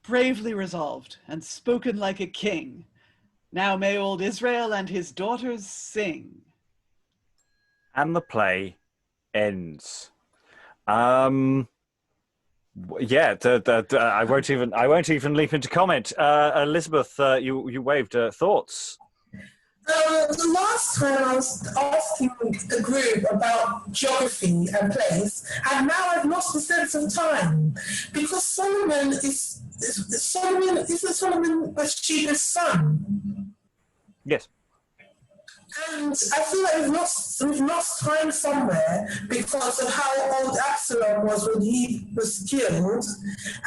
Bravely resolved, and spoken like a king. Now may old Israel and his daughters sing. And the play ends. Yeah, I won't even leap into comment. Elizabeth, you waved thoughts. The last time I was asking the group about geography and place, and now I've lost the sense of time, because Solomon Solomon Bathsheba's son? Yes. And I feel like we've lost time somewhere because of how old Absolon was when he was killed,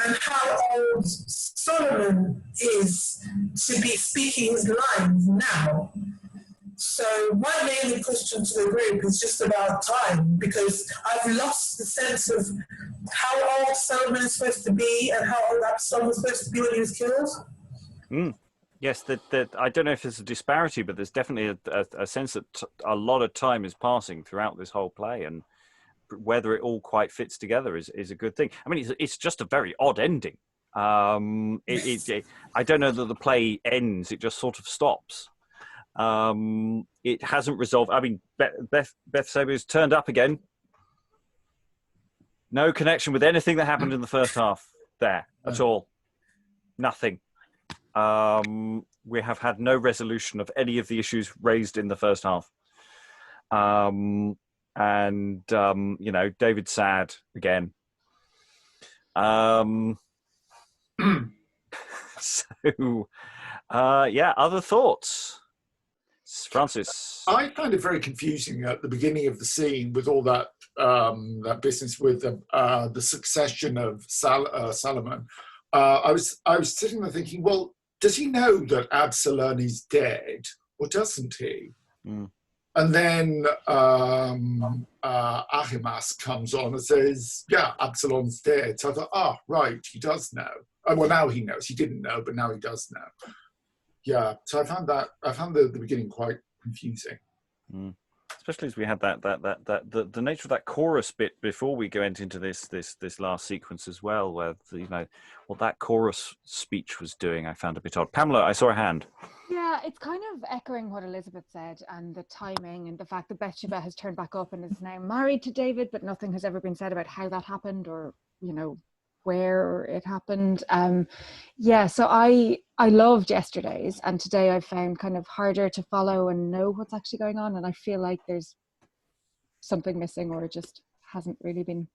and how old Solomon is to be speaking his lines now. So my main question to the group is just about time, because I've lost the sense of how old Solomon is supposed to be and how old Absolon was supposed to be when he was killed. Yes, that I don't know if there's a disparity, but there's definitely a sense that a lot of time is passing throughout this whole play, and whether it all quite fits together is a good thing. I mean, it's just a very odd ending. I don't know that the play ends; it just sort of stops. It hasn't resolved. I mean, Bathsabe has turned up again. No connection with anything that happened in the first half there at all. Nothing. We have had no resolution of any of the issues raised in the first half. David's sad again. Other thoughts? Francis? I find it very confusing at the beginning of the scene with all that business with the succession of Salamon. I was sitting there thinking, well, does he know that Absolon is dead, or doesn't he? Mm. And then Ahimass comes on and says, yeah, Absalon's dead. So I thought, right, he does know. Well, now he knows. He didn't know, but now he does know. Yeah, so I found the beginning quite confusing. Mm. Especially as we had the nature of that chorus bit before we go into this last sequence as well, where what that chorus speech was doing, I found a bit odd. Pamela, I saw a hand. Yeah, it's kind of echoing what Elizabeth said, and the timing and the fact that Bathsheba has turned back up and is now married to David, but nothing has ever been said about how that happened or where it happened. So I loved yesterday's, and today I found kind of harder to follow and know what's actually going on, and I feel like there's something missing, or it just hasn't really been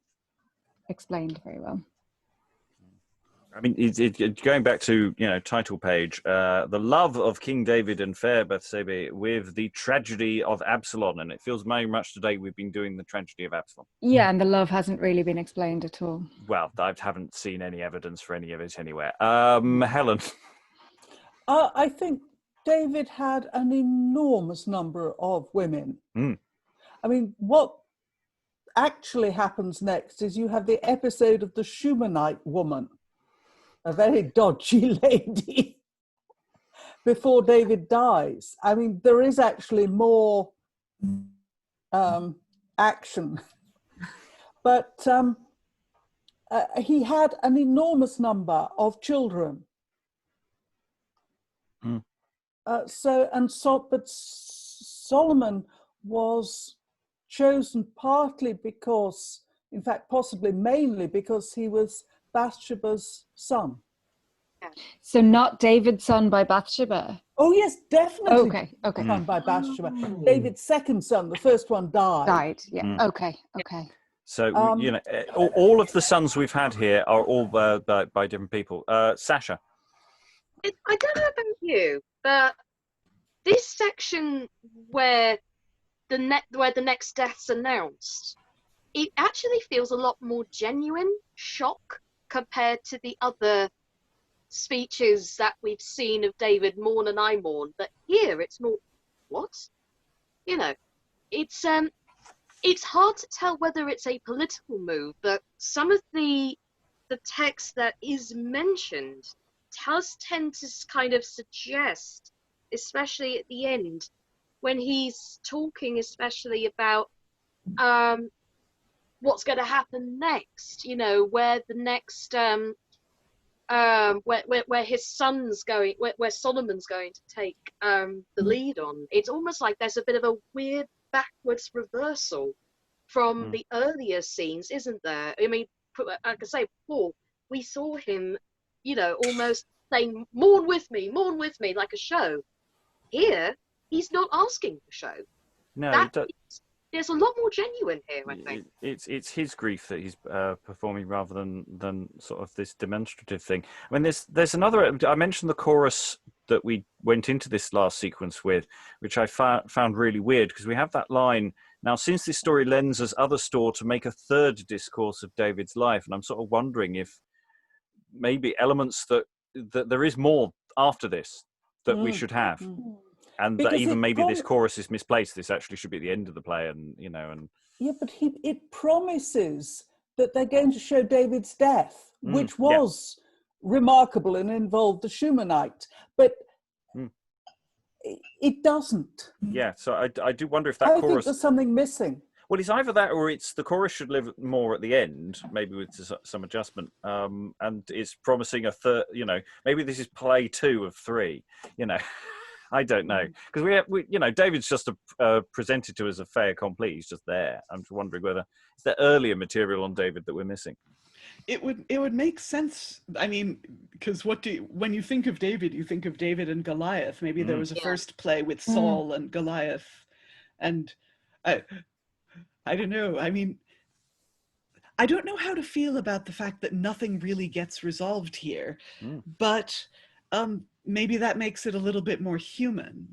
explained very well. I mean, going back to title page, the love of King David and fair Bathsabe with the tragedy of Absolon, and it feels very much today we've been doing the tragedy of Absolon. Yeah, and the love hasn't really been explained at all. Well, I haven't seen any evidence for any of it anywhere. Helen? I think David had an enormous number of women. Mm. I mean, what actually happens next is you have the episode of the Shumanite woman, a very dodgy lady, before David dies. I mean, there is actually more action. But he had an enormous number of children. Mm. But Solomon was chosen partly because, in fact, possibly mainly because he was Bathsheba's son. So not David's son by Bathsheba? Oh yes, definitely. Okay. Son by Bathsheba. David's second son, the first one died. Yeah. Mm. Okay. So all of the sons we've had here are all by different people. Sascha? I don't know about you, but this section where the next death's announced, it actually feels a lot more genuine shock compared to the other speeches that we've seen of David mourn and I mourn, but here it's more, what? You know, it's hard to tell whether it's a political move, but some of the text that is mentioned does tend to kind of suggest, especially at the end, when he's talking especially about what's going to happen next, you know, where the next where his son's going, where Solomon's going to take the lead on. It's almost like there's a bit of a weird backwards reversal from the earlier scenes, isn't there? I mean, like I say, Paul, we saw him, you know, almost saying, mourn with me, like a show. Here, he's not asking for show. No, there's a lot more genuine here, I think. It's his grief that he's performing rather than sort of this demonstrative thing. I mean, there's another. I mentioned the chorus that we went into this last sequence with, which I found really weird, because we have that line. Now, since this story lends us other store to make a third discourse of David's life, and I'm sort of wondering if maybe elements that there is more after this that we should have. And because that even maybe this chorus is misplaced. This actually should be at the end of the play, and you know, and yeah, but it promises that they're going to show David's death, which was remarkable and involved the Shumanite, but it doesn't. Yeah, so I do wonder if that chorus. I think there's something missing. Well, it's either that or it's the chorus should live more at the end, maybe with some adjustment, and it's promising a third. You know, maybe this is play 2 of 3. You know. I don't know, because we you know, David's just presented to us a fait accompli. He's just there. I'm just wondering whether it's the earlier material on David that we're missing. It would make sense. I mean, because when you think of David, you think of David and Goliath. Maybe there was a first play with Saul and Goliath, and I don't know. I mean, I don't know how to feel about the fact that nothing really gets resolved here, but maybe that makes it a little bit more human.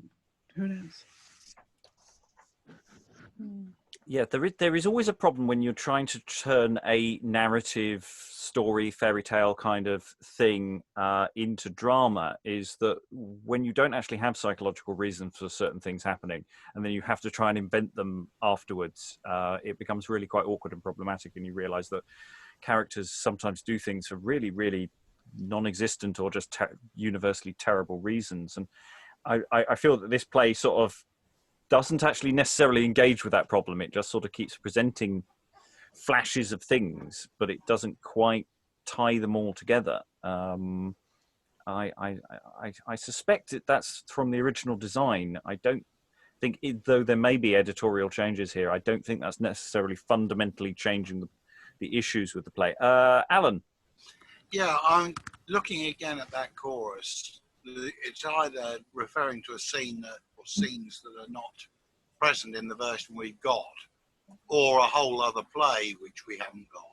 Who knows? Yeah, there is always a problem when you're trying to turn a narrative story, fairy tale kind of thing into drama, is that when you don't actually have psychological reasons for certain things happening, and then you have to try and invent them afterwards, it becomes really quite awkward and problematic, and you realize that characters sometimes do things for really, really non-existent or just universally terrible reasons. And I feel that this play sort of doesn't actually necessarily engage with that problem. It just sort of keeps presenting flashes of things, but it doesn't quite tie them all together. I suspect that's from the original design. I don't think, though there may be editorial changes here, I don't think that's necessarily fundamentally changing the issues with the play. Alan? Yeah, I'm looking again at that chorus. It's either referring to a scene or scenes that are not present in the version we've got, or a whole other play which we haven't got.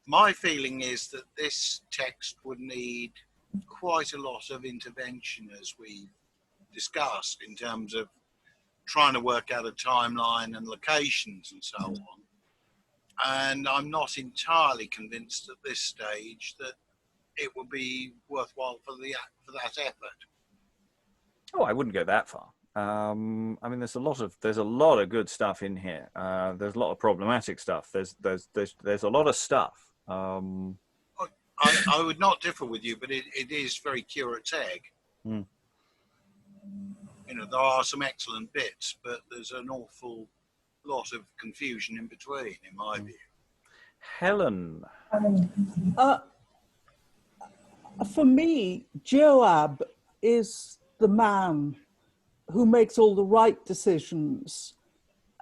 My feeling is that this text would need quite a lot of intervention, as we discussed, in terms of trying to work out a timeline and locations and so on. And I'm not entirely convinced at this stage that it would be worthwhile for that effort. Oh, I wouldn't go that far. I mean, there's a lot of good stuff in here. There's a lot of problematic stuff. There's a lot of stuff. I would not differ with you, but it is very curate's egg. You know, there are some excellent bits, but there's an awful lot of confusion in between, in my view. Helen? For me, Joab is the man who makes all the right decisions,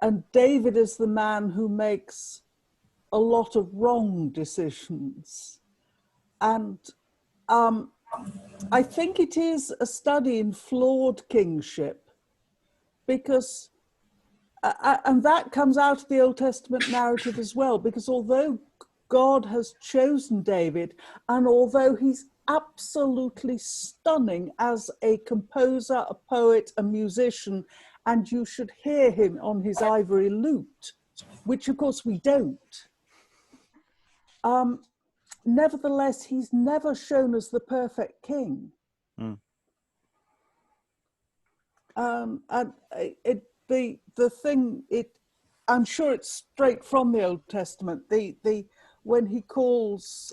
and David is the man who makes a lot of wrong decisions. And I think it is a study in flawed kingship, because and that comes out of the Old Testament narrative as well, because although God has chosen David, and although he's absolutely stunning as a composer, a poet, a musician, and you should hear him on his ivory lute, which of course we don't. nevertheless, he's never shown as the perfect king. Mm. And the thing, I'm sure it's straight from the Old Testament. When he calls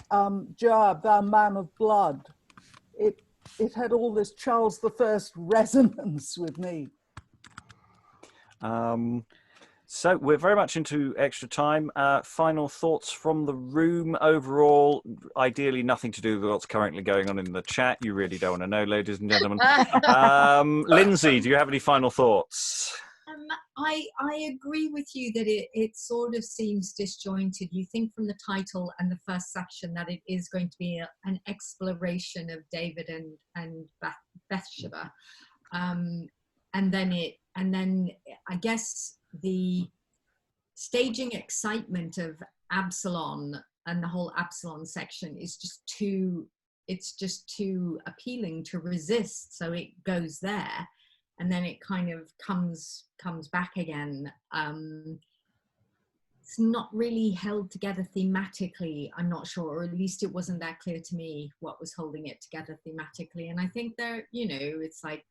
Joab, thou man of blood, it had all this Charles I resonance with me. So we're very much into extra time. Final thoughts from the room overall. Ideally, nothing to do with what's currently going on in the chat. You really don't want to know, ladies and gentlemen. Lynsey, do you have any final thoughts? I agree with you that it sort of seems disjointed. You think from the title and the first section that it is going to be an exploration of David and Bathsheba, and then I guess the staging excitement of Absolon and the whole Absolon section is just too appealing to resist, so it goes there. And then it kind of comes back again. It's not really held together thematically, I'm not sure, or at least it wasn't that clear to me what was holding it together thematically. And I think it's like,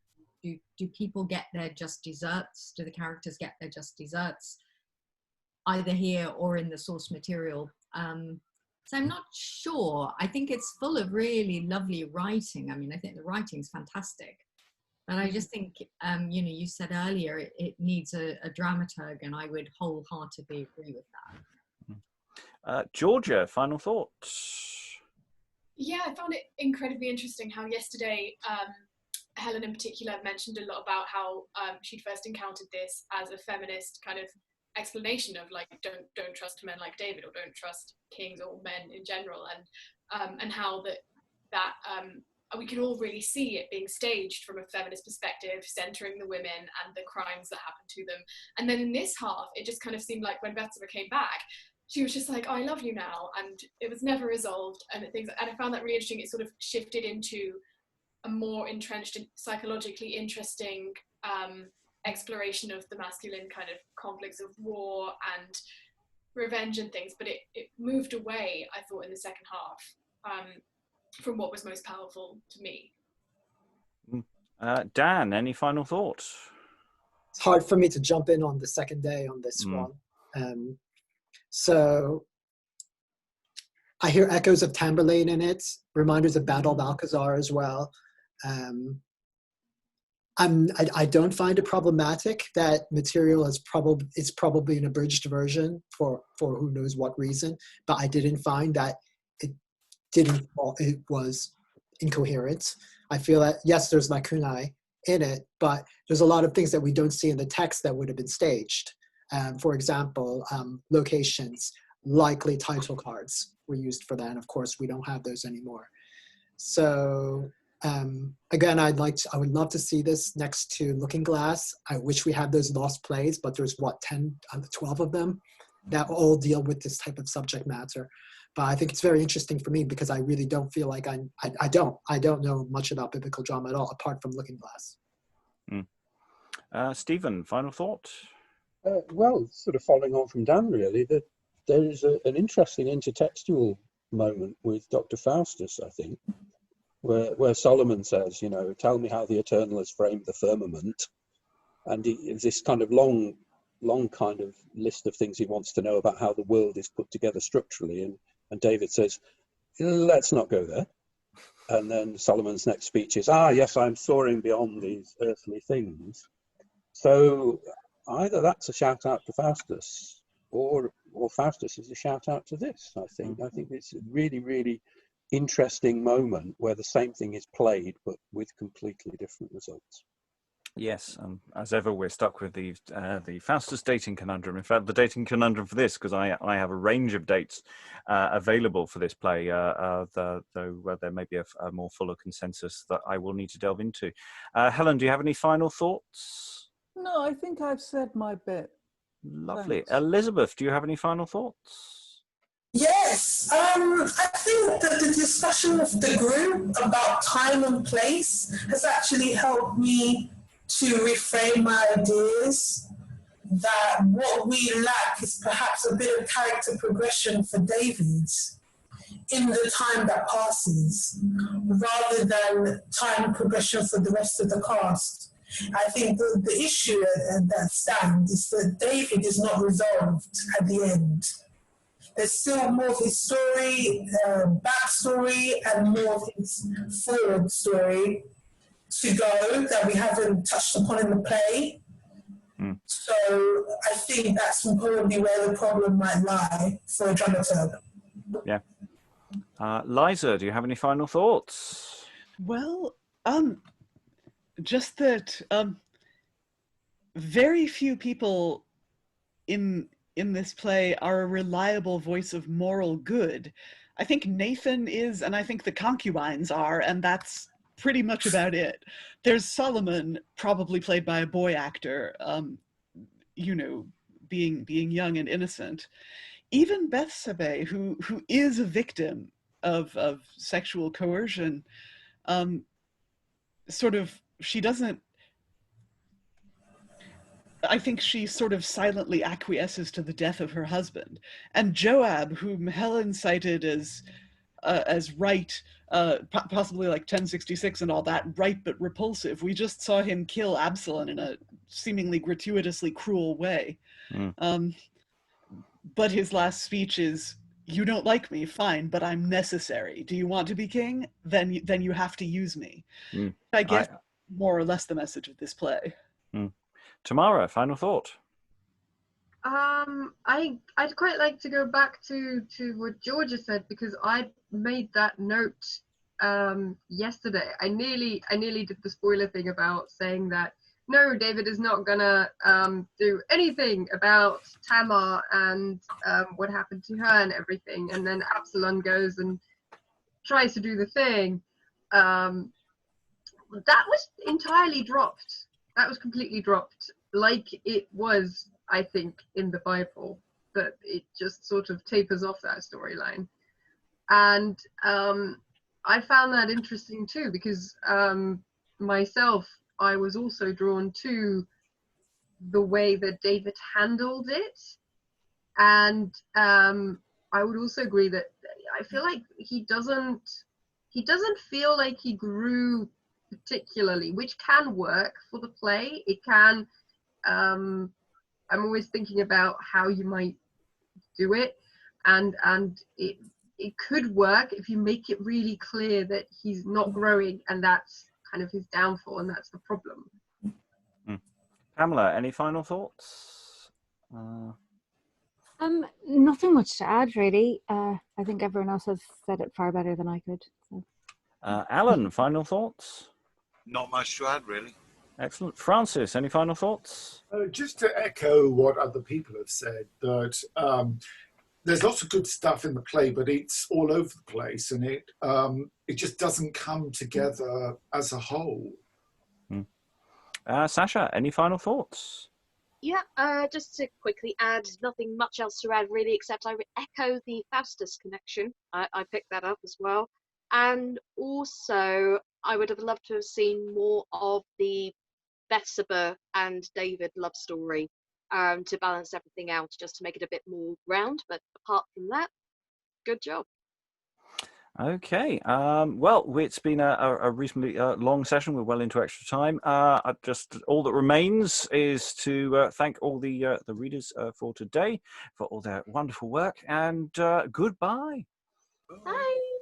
do people get their just desserts? Do the characters get their just desserts, either here or in the source material? So I'm not sure. I think it's full of really lovely writing. I mean, I think the writing's fantastic. But I just think, you said earlier, it needs a dramaturg, and I would wholeheartedly agree with that. Georgia, final thoughts? Yeah, I found it incredibly interesting how yesterday Helen in particular mentioned a lot about how she'd first encountered this as a feminist kind of explanation of like, don't trust men like David, or don't trust kings or men in general, and how that we can all really see it being staged from a feminist perspective, centering the women and the crimes that happen to them. And then in this half, it just kind of seemed like when Bathsheba came back, she was just like, oh, I love you now, and it was never resolved. And I found that really interesting. It sort of shifted into a more entrenched and psychologically interesting exploration of the masculine kind of conflicts of war and revenge and things. But it moved away, I thought, in the second half from what was most powerful to me. Dan, any final thoughts? It's hard for me to jump in on the second day on this one. So I hear echoes of Tamburlaine in it, reminders of Battle of Alcazar as well. I don't find it problematic that material is probably an abridged version for who knows what reason, but I didn't find that it was incoherent. I feel that, yes, there's lacunae in it, but there's a lot of things that we don't see in the text that would have been staged. For example, locations, likely title cards were used for that, and of course we don't have those anymore. So again, I would love to see this next to Looking Glass. I wish we had those lost plays, but there's 12 of them that all deal with this type of subject matter. But I think it's very interesting for me because I really don't feel like I don't know much about biblical drama at all, apart from Looking Glass. Stephen, final thought? Well, sort of following on from Dan, really, that there is an interesting intertextual moment with Dr. Faustus, I think, where Solomon says, tell me how the Eternal has framed the firmament. And this kind of long kind of list of things he wants to know about how the world is put together structurally. And David says, let's not go there. And then Solomon's next speech is, yes, I'm soaring beyond these earthly things. So either that's a shout out to Faustus, or Faustus is a shout out to this, I think. I think it's a really, really interesting moment where the same thing is played, but with completely different results. Yes, as ever, we're stuck with the Faustus dating conundrum. In fact, the dating conundrum for this, because I have a range of dates available for this play, though there may be a more fuller consensus that I will need to delve into. Helen, do you have any final thoughts? No, I think I've said my bit. Lovely. Thanks. Elizabeth, do you have any final thoughts? Yes, I think that the discussion of the group about time and place has actually helped me to reframe my ideas, that what we lack is perhaps a bit of character progression for David. in the time that passes, rather than time progression for the rest of the cast. I think the issue that stands is that David is not resolved at the end. There's still more of his story, backstory, and more of his forward story to go that we haven't touched upon in the play. So I think that's probably where the problem might lie for a dramaturg. Yeah. Liza, do you have any final thoughts? Well, just that very few people in this play are a reliable voice of moral good. I think Nathan is, and I think the concubines are, and that's pretty much about it. There's Salamon, probably played by a boy actor, you know, being young and innocent. Even Bathsabe, who is a victim of sexual coercion, sort of, she doesn't, I think she sort of silently acquiesces to the death of her husband. And Joab, whom Helen cited as right, possibly like 1066 and all that, right but repulsive. We just saw him kill Absolon in a seemingly gratuitously cruel way. But his last speech is, "You don't like me, fine, but I'm necessary. Do you want to be king? Then you have to use me." I guess more or less the message of this play. Tamara, final thought. I'd quite like to go back to what Georgia said, because I made that note yesterday. I nearly did the spoiler thing about saying that no, David is not gonna do anything about Tamar and what happened to her and everything, and then Absolon goes and tries to do the thing. That was entirely dropped. That was completely dropped, like it was, I think, in the Bible, that it just sort of tapers off that storyline. And I found that interesting too, because myself, I was also drawn to the way that David handled it. And I would also agree that I feel like he doesn't feel like he grew particularly, which can work for the play. It can, I'm always thinking about how you might do it, and it could work if you make it really clear that he's not growing, and that's kind of his downfall, and that's the problem. Pamela, any final thoughts? Nothing much to add, really. I think everyone else has said it far better than I could. So. Alan, final thoughts? Not much to add, really. Excellent. Francis, any final thoughts? Just to echo what other people have said, that there's lots of good stuff in the play, but it's all over the place, and it just doesn't come together as a whole. Sascha, any final thoughts? Yeah, just to quickly add, nothing much else to add really, except I would echo the Faustus connection. I picked that up as well. And also, I would have loved to have seen more of the Bathsabe and David love story to balance everything out, just to make it a bit more round. But apart from that, good job. Okay. Well, it's been a reasonably long session. We're well into extra time. Just all that remains is to thank all the readers for today, for all their wonderful work, and goodbye. Bye.